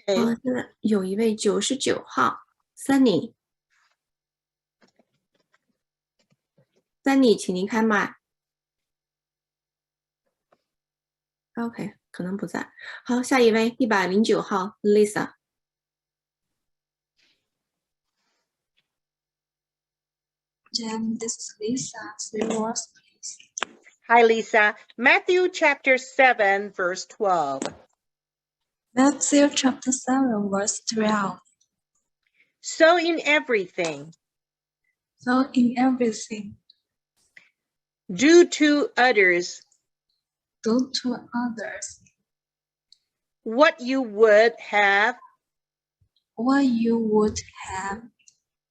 Speaker 1: 好，现在有一位99号 Sunny。 Sunny， 请您开麦。 OK， 可能不在。好，下一位109号 Lisa。
Speaker 6: Jen, this is Lisa. 3 words, please.
Speaker 3: Hi, Lisa. Matthew chapter 7, verse 12.
Speaker 6: Matthew chapter 7, verse 12.
Speaker 3: So in everything, do to others what you would have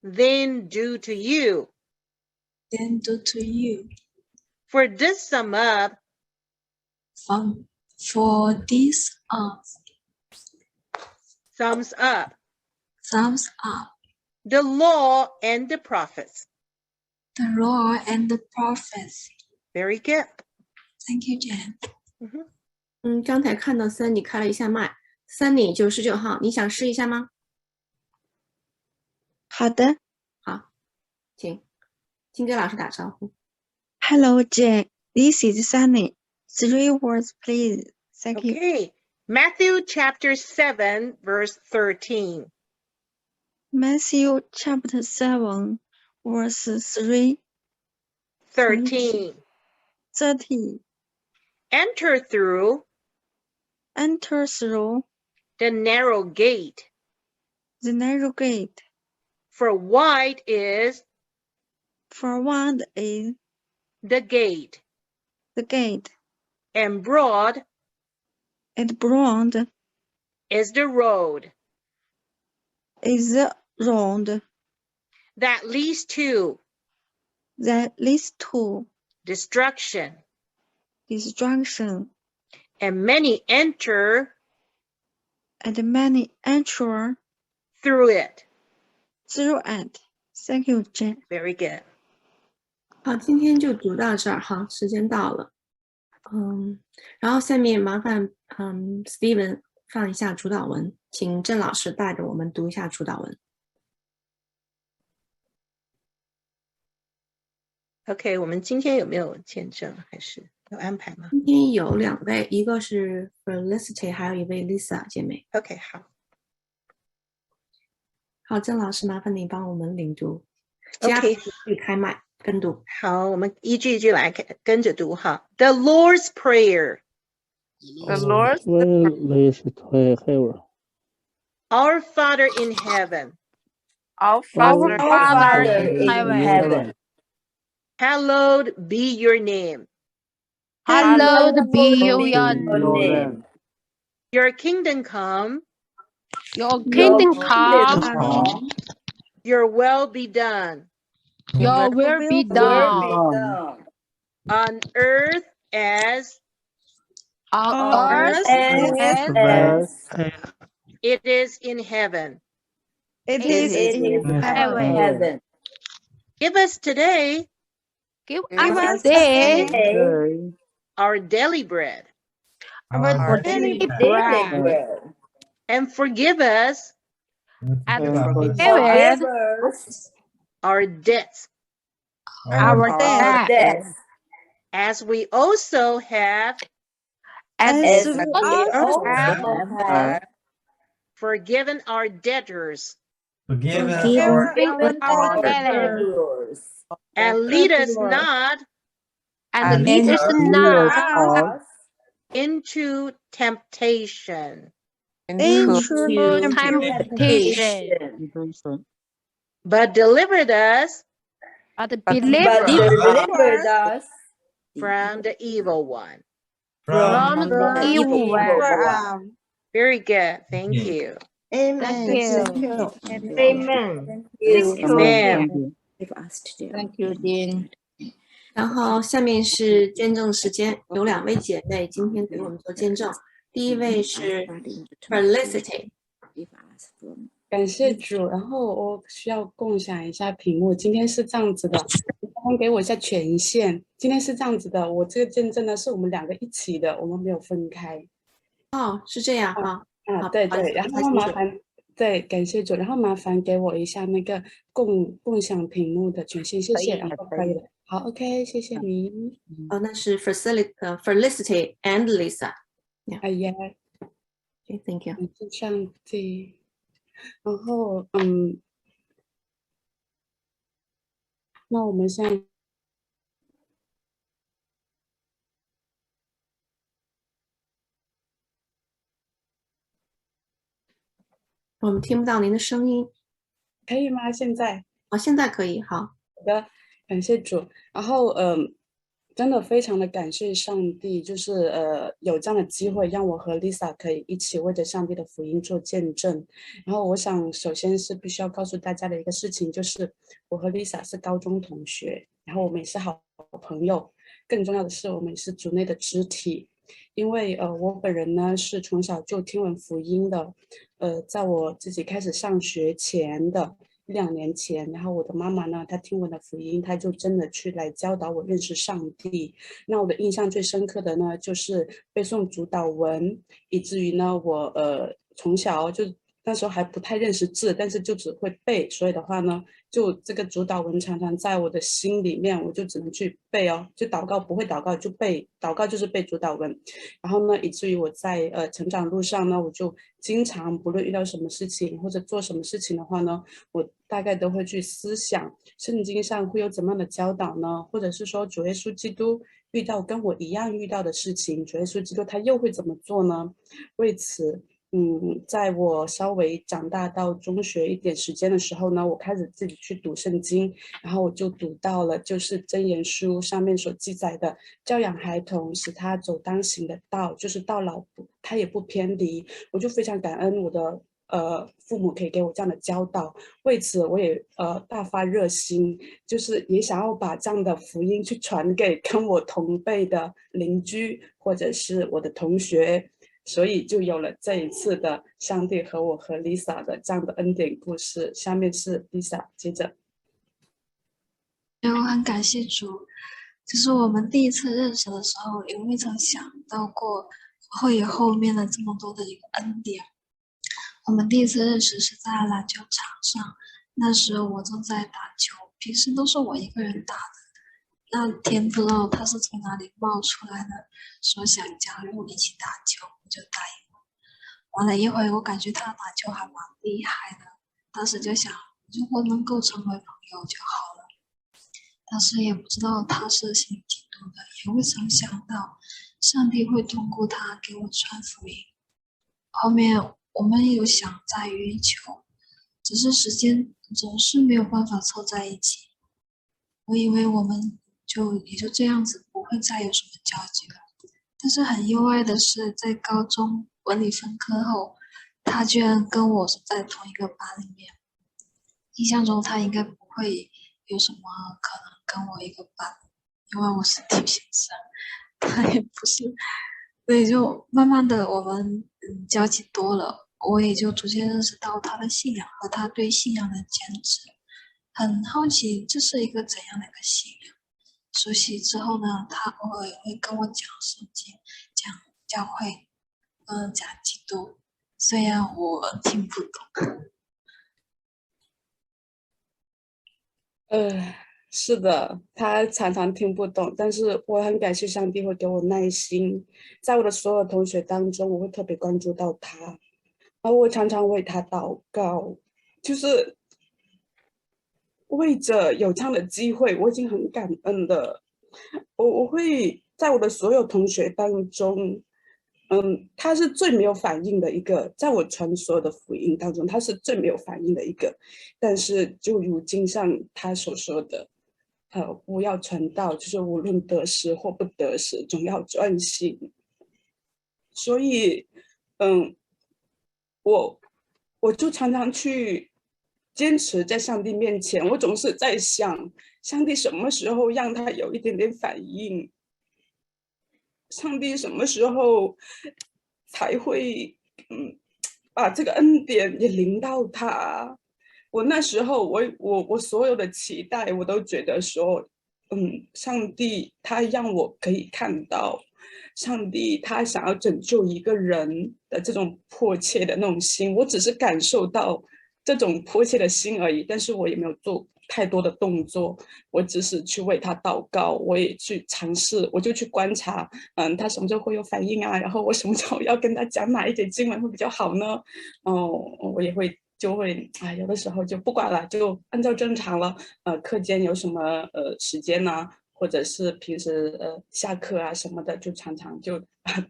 Speaker 3: then do to you. For this sum up sums up the law and the prophets. Very good.
Speaker 6: Thank you, Jen.
Speaker 1: 刚才看到Sunny开了一下麦。Sunny 99号，你想试一下吗？
Speaker 12: 好的。
Speaker 1: 好，请跟老师打招呼。
Speaker 12: Hello, Jen. This is Sunny. 3 words, please. Thank you.
Speaker 3: Okay. Matthew chapter 7, verse 13.
Speaker 12: Matthew chapter 7, verse 3.
Speaker 3: 13. Enter through the narrow gate. For wide is the gate. And broad is the road that leads to destruction. And many enter through it.
Speaker 12: Thank you, Jen.
Speaker 3: Very good.
Speaker 1: 好，今天就读到这儿哈，时间到了。然后下面麻烦Steven 放一下主导文，请郑老师带着我们读一下主导文。
Speaker 3: OK， 我们今天有没有见证？还是有安排吗？
Speaker 1: 今天有2位，一个是 Felicity， 还有一位 Lisa 姐妹。
Speaker 3: OK， 好。
Speaker 1: 好，郑老师，麻烦你帮我们领读。其他
Speaker 3: OK，
Speaker 1: 可以开麦跟读。
Speaker 3: 好，我们一句一句来跟着读哈。The Lord's Prayer.
Speaker 19: The Lord's
Speaker 3: Our Father in heaven.
Speaker 19: Our
Speaker 14: Our
Speaker 19: Father
Speaker 14: Father in heaven,
Speaker 3: Hallowed be your name.
Speaker 14: hallowed be your name.
Speaker 3: Your kingdom come.
Speaker 14: Your kingdom come,
Speaker 3: Your will be done.
Speaker 14: your will be done
Speaker 3: On earth as
Speaker 14: on earth as
Speaker 3: it is in heaven.
Speaker 12: It is in
Speaker 14: heaven.
Speaker 3: Give us today
Speaker 14: Give us today
Speaker 3: our daily bread.
Speaker 14: our daily bread,
Speaker 3: And forgive us
Speaker 14: and forgive us
Speaker 3: our debts
Speaker 14: our debts,
Speaker 3: as we also have
Speaker 14: as we also have
Speaker 3: forgiven our debtors.
Speaker 11: Forgiven
Speaker 14: forgiven our debtors,
Speaker 3: And lead us not
Speaker 14: and lead us not
Speaker 3: into temptation,
Speaker 14: into temptation,
Speaker 3: but delivered us
Speaker 14: but deliver us
Speaker 3: from the evil one.
Speaker 14: from the evil one.
Speaker 3: Very good. Thank you.
Speaker 14: Thank you.
Speaker 4: Amen.
Speaker 3: Amen.
Speaker 5: Thank you, Dean.
Speaker 1: 然后下面是见证时间，有2位姐妹今天给我们做见证。第一位是 Felicity。
Speaker 5: 感谢主，然后我需要共享一下屏幕。今天是这样子的，麻烦给我一下权限。今天是这样子的，我这个见证呢是我们2个一起的，我们没有分开。
Speaker 1: 哦，是这样啊。好，
Speaker 5: 对对，然后麻烦，对，感谢主，然后麻烦给我一下那个共享屏幕的权限，谢谢。然后可以了，好 ，OK， 谢谢您。
Speaker 1: 哦，那是 Felicity and Lisa。
Speaker 5: 哎呀
Speaker 1: ，Okay, thank you。
Speaker 5: 感谢上帝。然后，那我们现在。
Speaker 1: 我们听不到您的声音，
Speaker 5: 可以吗？现在？
Speaker 1: 哦，现在可以，好。
Speaker 5: 好的，感谢主。然后，真的非常的感谢上帝，就是有这样的机会让我和 Lisa 可以一起为着上帝的福音做见证。然后，我想首先是必须要告诉大家的一个事情，就是我和 Lisa 是高中同学，然后我们也是好朋友。更重要的是，我们也是主内的肢体。因为我本人呢是从小就听闻福音的，在我自己开始上学前的1-2年前，然后我的妈妈呢，她听闻了福音，她就真的去来教导我认识上帝。那我的印象最深刻的呢，就是背诵主祷文，以至于呢，我从小就那时候还不太认识字，但是就只会背，所以的话呢，就这个主祷文常常在我的心里面，我就只能去背哦，就祷告不会祷告就背，祷告就是背主祷文。然后呢，以至于我在成长路上呢，我就经常不论遇到什么事情或者做什么事情的话呢，我大概都会去思想圣经上会有怎么样的教导呢？或者是说主耶稣基督遇到跟我一样遇到的事情，主耶稣基督他又会怎么做呢？为此。在我稍微长大到中学一点时间的时候呢，我开始自己去读圣经，然后我就读到了就是箴言书上面所记载的教养孩童，使他走当行的道，就是到老他也不偏离。我就非常感恩我的父母可以给我这样的教导，为此我也大发热心，就是也想要把这样的福音去传给跟我同辈的邻居或者是我的同学。所以就有了这一次的上帝和我和 Lisa 的这样的恩典故事。下面是 Lisa 接着。
Speaker 6: 我很感谢主，就是我们第一次认识的时候，也未曾想到过会有后面的这么多的一个恩典。我们第一次认识是在篮球场上，那时候我正在打球，平时都是我一个人打的。那天不知道他是从哪里冒出来的，说想加入一起打球，我就答应了。玩了一会，我感觉他打球还蛮厉害的，当时就想，如果能够成为朋友就好了。当时也不知道他是信基督的，也未曾想到上帝会通过他给我传福音。后面我们有想再约一球，只是时间总是没有办法凑在一起。我以为我们也就这样子，不会再有什么交集了。但是很意外的是，在高中文理分科后，他居然跟我是在同一个班里面。印象中他应该不会有什么可能跟我一个班，因为我是体育生，他也不是，所以就慢慢的我们交集多了，我也就逐渐认识到他的信仰和他对信仰的坚持。很好奇这是一个怎样的一个信仰。熟悉之后呢，他偶尔也会跟我讲圣经，讲教会，讲基督，虽然我听不懂。
Speaker 5: 是的，他常常听不懂，但是我很感谢上帝会给我耐心。在我的所有同学当中，我会特别关注到他，而我常常为他祷告，就是为着有这样的机会，我已经很感恩的。我会在我的所有同学当中，他是最没有反应的一个，在我传所有的福音当中，他是最没有反应的一个。但是就如经上他所说的，不要传道，就是无论得时或不得时，总要专心。所以，我就常常去坚持在上帝面前，我总是在想，上帝什么时候让他有一点点反应？上帝什么时候才会把这个恩典也临到他？我那时候我所有的期待，我都觉得说，上帝他让我可以看到，上帝他想要拯救一个人的这种迫切的那种心，我只是感受到这种迫切的心而已，但是我也没有做太多的动作，我只是去为他祷告，我也去尝试，我就去观察，他什么时候会有反应啊？然后我什么时候要跟他讲哪一节经文会比较好呢？我也会就会有的时候就不管了，就按照正常了。课间有什么时间呢？或者是平时下课啊什么的，就常常就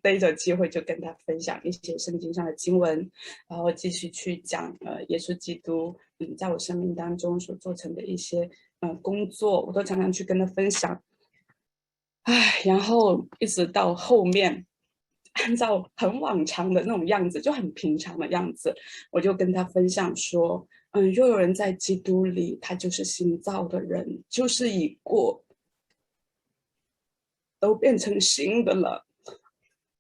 Speaker 5: 逮着机会就跟他分享一些圣经上的经文，然后继续去讲耶稣基督在我生命当中所做成的一些工作，我都常常去跟他分享。然后一直到后面，按照很往常的那种样子，就很平常的样子，我就跟他分享说，若有人在基督里，他就是新造的人，就是已过都变成新的了。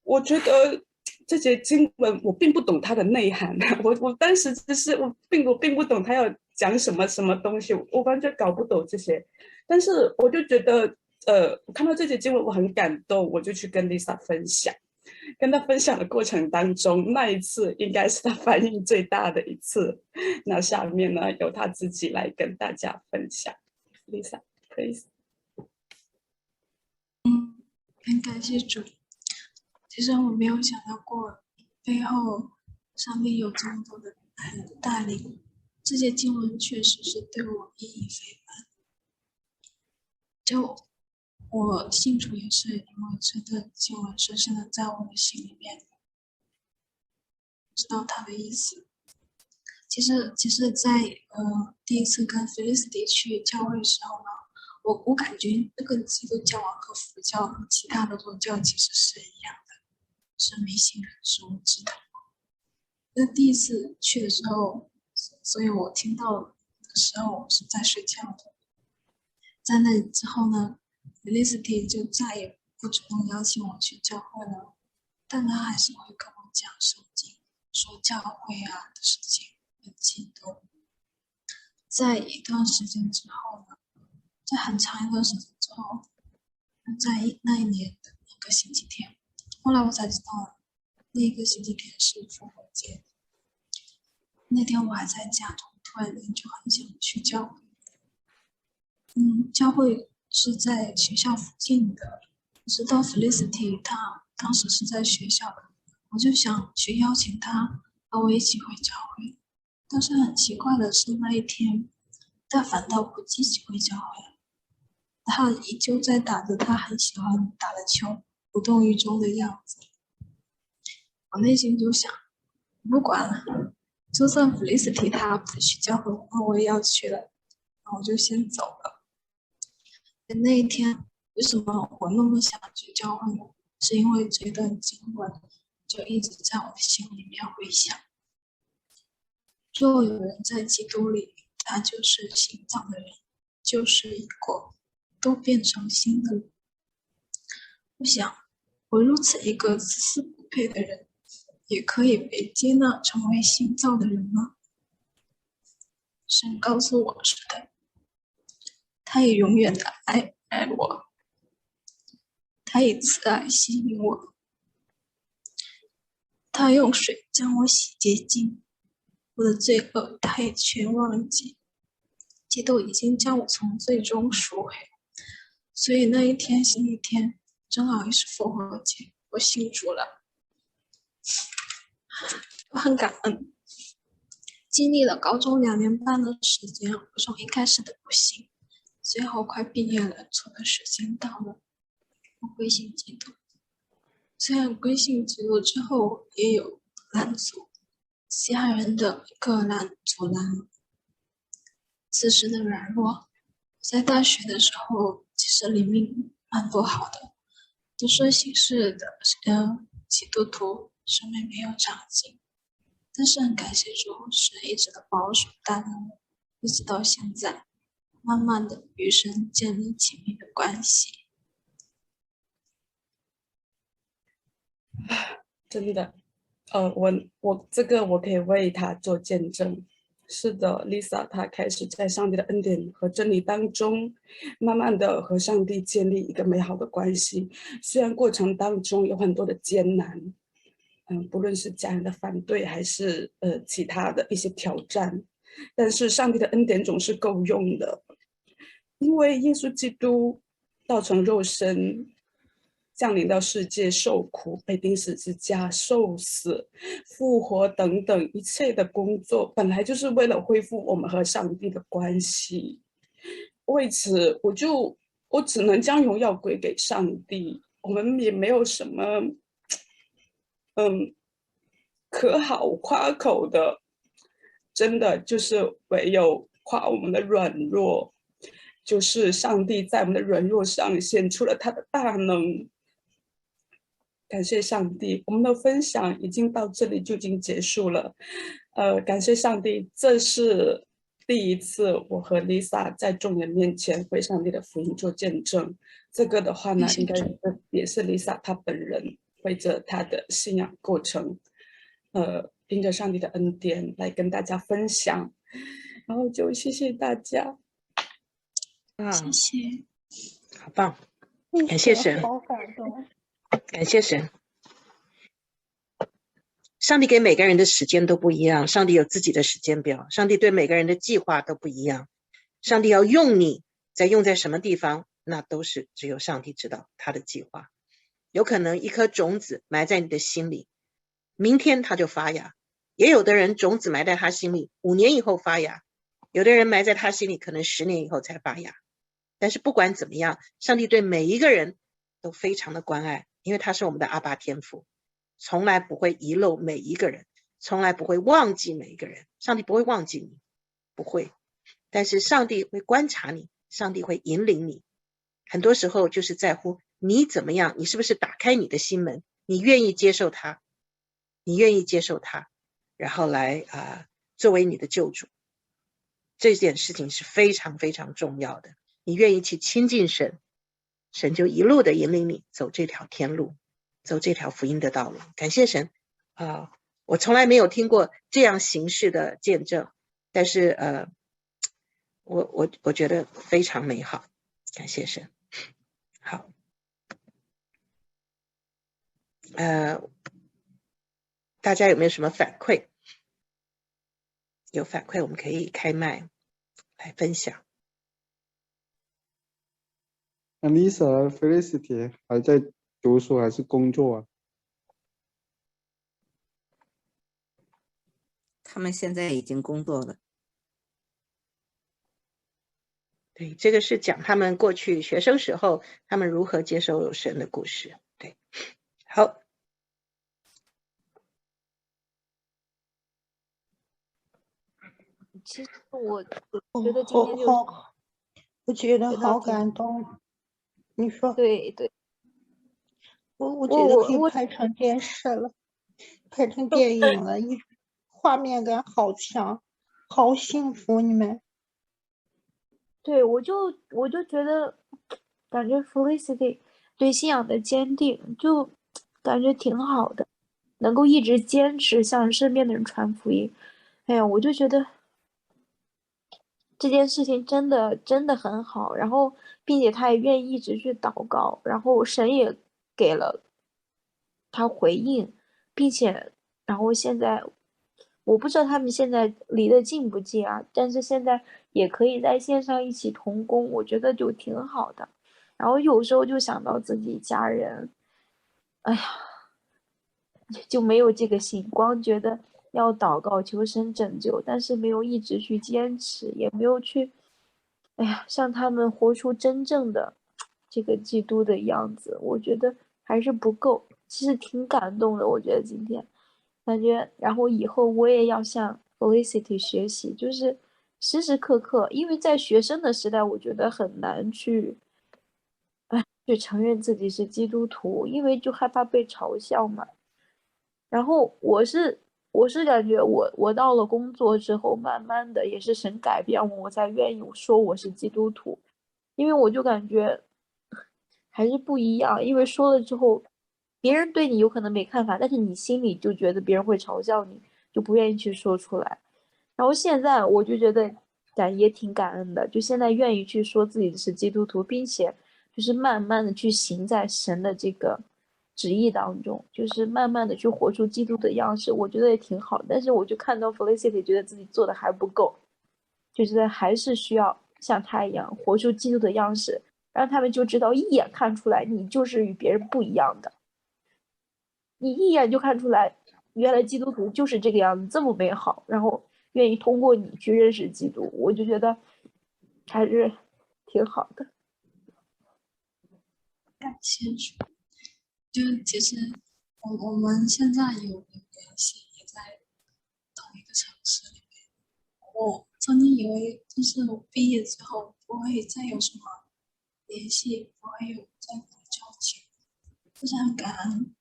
Speaker 5: 我觉得这节经文我并不懂它的内涵，我当时就是我并不懂他要讲什么东西，我完全搞不懂这些。但是我就觉得，我看到这节经文我很感动，我就去跟 Lisa 分享。跟他分享的过程当中，那一次应该是他反应最大的一次。那下面呢，由他自己来跟大家分享。Lisa, please.
Speaker 6: 很感谢主。其实我没有想到过背后上面有这么多的带领，这些经文确实是对我意义非凡。就我信主也是因为这个经文深深的在我的心里面，知道它的意思。其实在第一次跟菲利斯蒂去教会的时候呢，我感觉这个基督教和佛教和其他的宗教其实是一样的，是迷信人是无知的。那第一次去的时候，所以我听到的时候我是在睡觉的。在那之后呢，菲利斯蒂就再也不主动邀请我去教会了，但他还是会跟我讲圣经，说教会啊的事情和基督。在一段时间之后呢，在很长一段时间之后，在那一年的那个星期天，后来我才知道那个星期天是复活节。那天我还在家中，突然间就很想去教会。教会是在学校附近的，知道 Felicity 他当时是在学校的，我就想去邀请他和我一起回教会。但是很奇怪的是，那一天他反倒不积极回教会了，他依旧在打着他很喜欢打的球，无动于衷的样子。我内心就想，不管了，就算 Felicity 他不去教会，那我也要去了，那我就先走了。那一天，为什么我那么想去教会呢？是因为这段经文就一直在我的心里面回响。若有人在基督里，他就是新造的人，旧事已过，都变成新的了。我想，我如此一个自私不配的人，也可以被接纳成为新造的人吗？神告诉我是的，他也永远的爱我，他以慈爱吸引我，他用水将我洗洁净，我的罪恶他也全忘记。基督已经将我从罪中赎回，所以那一天星期天正好也是复活节，我信主了。我很感恩，经历了高中2年半的时间，我从一开始的不信，最后快毕业了，主的时间到了，我归信基督。虽然归信基督之后也有拦阻，家人的一个阻拦，自身的软弱。在大学的时候，其实里面蛮不好的，都是形式的基督徒，生命没有长进。但是很感谢主，神一直的保守带领我，一直到现在，慢慢的与神建立亲密的关系。
Speaker 5: 真的，我这个我可以为他做见证。是的 ，Lisa 她开始在上帝的恩典和真理当中，慢慢的和上帝建立一个美好的关系。虽然过程当中有很多的艰难，不论是家人的反对，还是其他的一些挑战，但是上帝的恩典总是够用的，因为耶稣基督道成肉身，降临到世界，受苦，被钉十字架，受死，复活等等一切的工作，本来就是为了恢复我们和上帝的关系。为此，我只能将荣耀归给上帝。我们也没有什么，可好夸口的，真的就是唯有夸我们的软弱，就是上帝在我们的软弱上显出了他的大能。感谢上帝，我们的分享已经到这里就已经结束了。感谢上帝，这是第一次我和 Lisa 在众人面前为上帝的福音做见证。这个的话呢，应该也是 Lisa 她本人为着她的信仰过程，凭着上帝的恩典来跟大家分享。然后就谢谢大家。
Speaker 3: 谢
Speaker 6: 谢，
Speaker 3: 好棒，感谢神，
Speaker 17: 好感动。
Speaker 3: 感谢神。上帝给每个人的时间都不一样，上帝有自己的时间表，上帝对每个人的计划都不一样。上帝要用你，用在什么地方，那都是只有上帝知道他的计划。有可能一颗种子埋在你的心里，明天它就发芽，也有的人种子埋在他心里5年以后发芽，有的人埋在他心里可能10年以后才发芽。但是不管怎么样，上帝对每一个人都非常的关爱，因为他是我们的阿爸天父，从来不会遗漏每一个人，从来不会忘记每一个人。上帝不会忘记你，不会，但是上帝会观察你，上帝会引领你。很多时候就是在乎你怎么样，你是不是打开你的心门，你愿意接受他，你愿意接受他，然后来作为你的救主。这件事情是非常非常重要的。你愿意去亲近神，神就一路的引领你走这条天路，走这条福音的道路。感谢神我从来没有听过这样形式的见证，但是我觉得非常美好，感谢神。好，大家有没有什么反馈？有反馈我们可以开麦来分享。
Speaker 18: 那 Lisa Felicity 还在读书还是工作啊？
Speaker 9: 他们现在已经工作了。
Speaker 3: 对，这个是讲他们过去学生时候他们如何接受神的故事。对，好。
Speaker 21: 其实我觉得今天就
Speaker 22: 我觉得好感动。你说？
Speaker 21: 对对。
Speaker 22: 我觉得可以拍成电视了，拍成电影了，画面感好强，好幸福你们。
Speaker 21: 对，我就觉得，感觉 Felicity 对信仰的坚定，就感觉挺好的，能够一直坚持向身边的人传福音。哎呀，我就觉得这件事情真的很好，然后并且他也愿意一直去祷告，然后神也给了他回应，并且然后现在我不知道他们现在离得近不近啊，但是现在也可以在线上一起同工，我觉得就挺好的。然后有时候就想到自己家人，哎呀，就没有这个心，光觉得要祷告求神拯救，但是没有一直去坚持，也没有去，哎呀，让他们活出真正的这个基督的样子，我觉得还是不够。其实挺感动的，我觉得今天感觉，然后以后我也要向 Felicity 学习，就是时时刻刻，因为在学生的时代，我觉得很难去承认自己是基督徒，因为就害怕被嘲笑嘛。然后我是感觉我到了工作之后，慢慢的也是神改变我才愿意说我是基督徒，因为我就感觉还是不一样，因为说了之后，别人对你有可能没看法，但是你心里就觉得别人会嘲笑你，就不愿意去说出来。然后现在我就觉得也挺感恩的，就现在愿意去说自己是基督徒，并且就是慢慢的去行在神的这个旨意当中，就是慢慢的去活出基督的样式，我觉得也挺好。但是我就看到 Felicity 觉得自己做的还不够，就是还是需要像他一样活出基督的样式，让他们就知道一眼看出来你就是与别人不一样的，你一眼就看出来原来基督徒就是这个样子，这么美好，然后愿意通过你去认识基督，我就觉得还是挺好的。
Speaker 6: 感谢主。就其实我们现在有联系，也在同一个城市里面。我曾经以为就是我毕业之后不会再有什么联系，不会有再多的交集，就是很感恩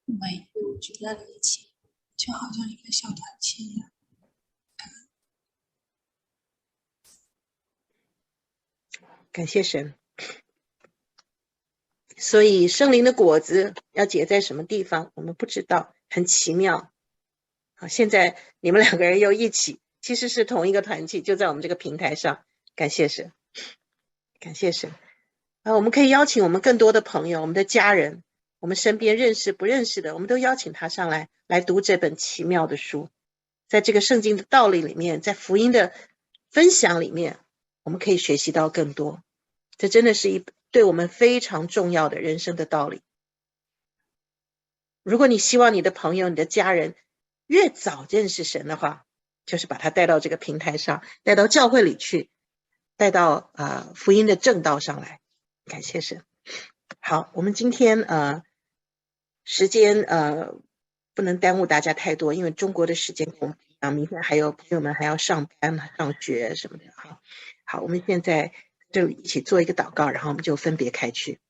Speaker 6: 我们又聚在了一起，就好像一个小团体一样。
Speaker 3: 感谢神。所以圣灵的果子要结在什么地方我们不知道，很奇妙。好，现在你们两个人又一起，其实是同一个团体，就在我们这个平台上。感谢神，感谢神。我们可以邀请我们更多的朋友，我们的家人，我们身边认识不认识的，我们都邀请他上来读这本奇妙的书。在这个圣经的道理里面，在福音的分享里面，我们可以学习到更多。这真的是对我们非常重要的人生的道理。如果你希望你的朋友、你的家人越早认识神的话，就是把他带到这个平台上，带到教会里去，带到福音的正道上来。感谢神。好，我们今天时间不能耽误大家太多，因为中国的时间跟我们不一样，明天还有朋友们还要上班上学什么的。好，我们现在就一起做一个祷告，然后我们就分别开去。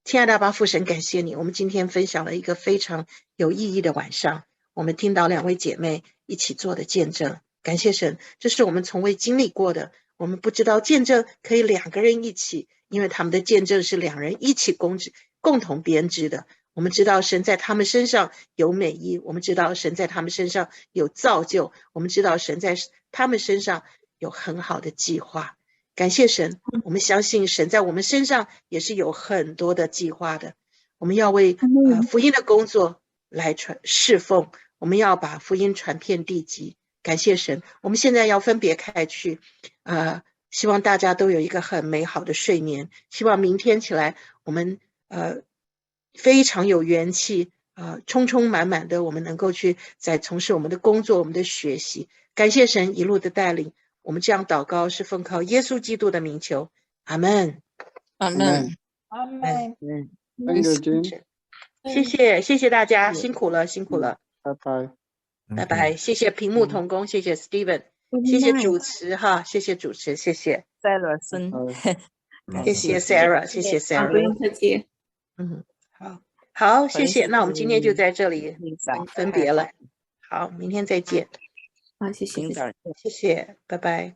Speaker 3: 亲爱的阿爸父神，感谢你，我们今天分享了一个非常有意义的晚上，我们听到两位姐妹一起做的见证。感谢神，这是我们从未经历过的，我们不知道见证可以两个人一起，因为他们的见证是两人一起共同编织的。我们知道神在他们身上有美意，我们知道神在他们身上有造就，我们知道神在他们身上有很好的计划。感谢神，我们相信神在我们身上也是有很多的计划的。我们要为福音的工作来侍奉，我们要把福音传遍地极。感谢神，我们现在要分别开去，希望大家都有一个很美好的睡眠，希望明天起来我们非常有元气，充充满满的，我们能够去在从事我们的工作，我们的学习。感谢神一路的带领，我们这样祷告是奉靠耶稣基督的名求，阿们，
Speaker 19: 阿门。
Speaker 22: 阿门。
Speaker 18: Thank you, Jane.
Speaker 3: 谢谢大家，辛苦了，辛苦了，
Speaker 18: 拜拜，
Speaker 3: 拜拜。谢谢屏幕同工，谢谢 Steven， 谢谢主持哈，谢谢主持，谢谢
Speaker 9: 塞罗森，
Speaker 3: 谢谢 Sarah， 谢谢 Sarah，
Speaker 1: 不用客气。
Speaker 3: 好，谢谢。那我们今天就在这里分别了。好，明天再见。
Speaker 1: 好，谢谢，
Speaker 3: 谢谢，拜拜。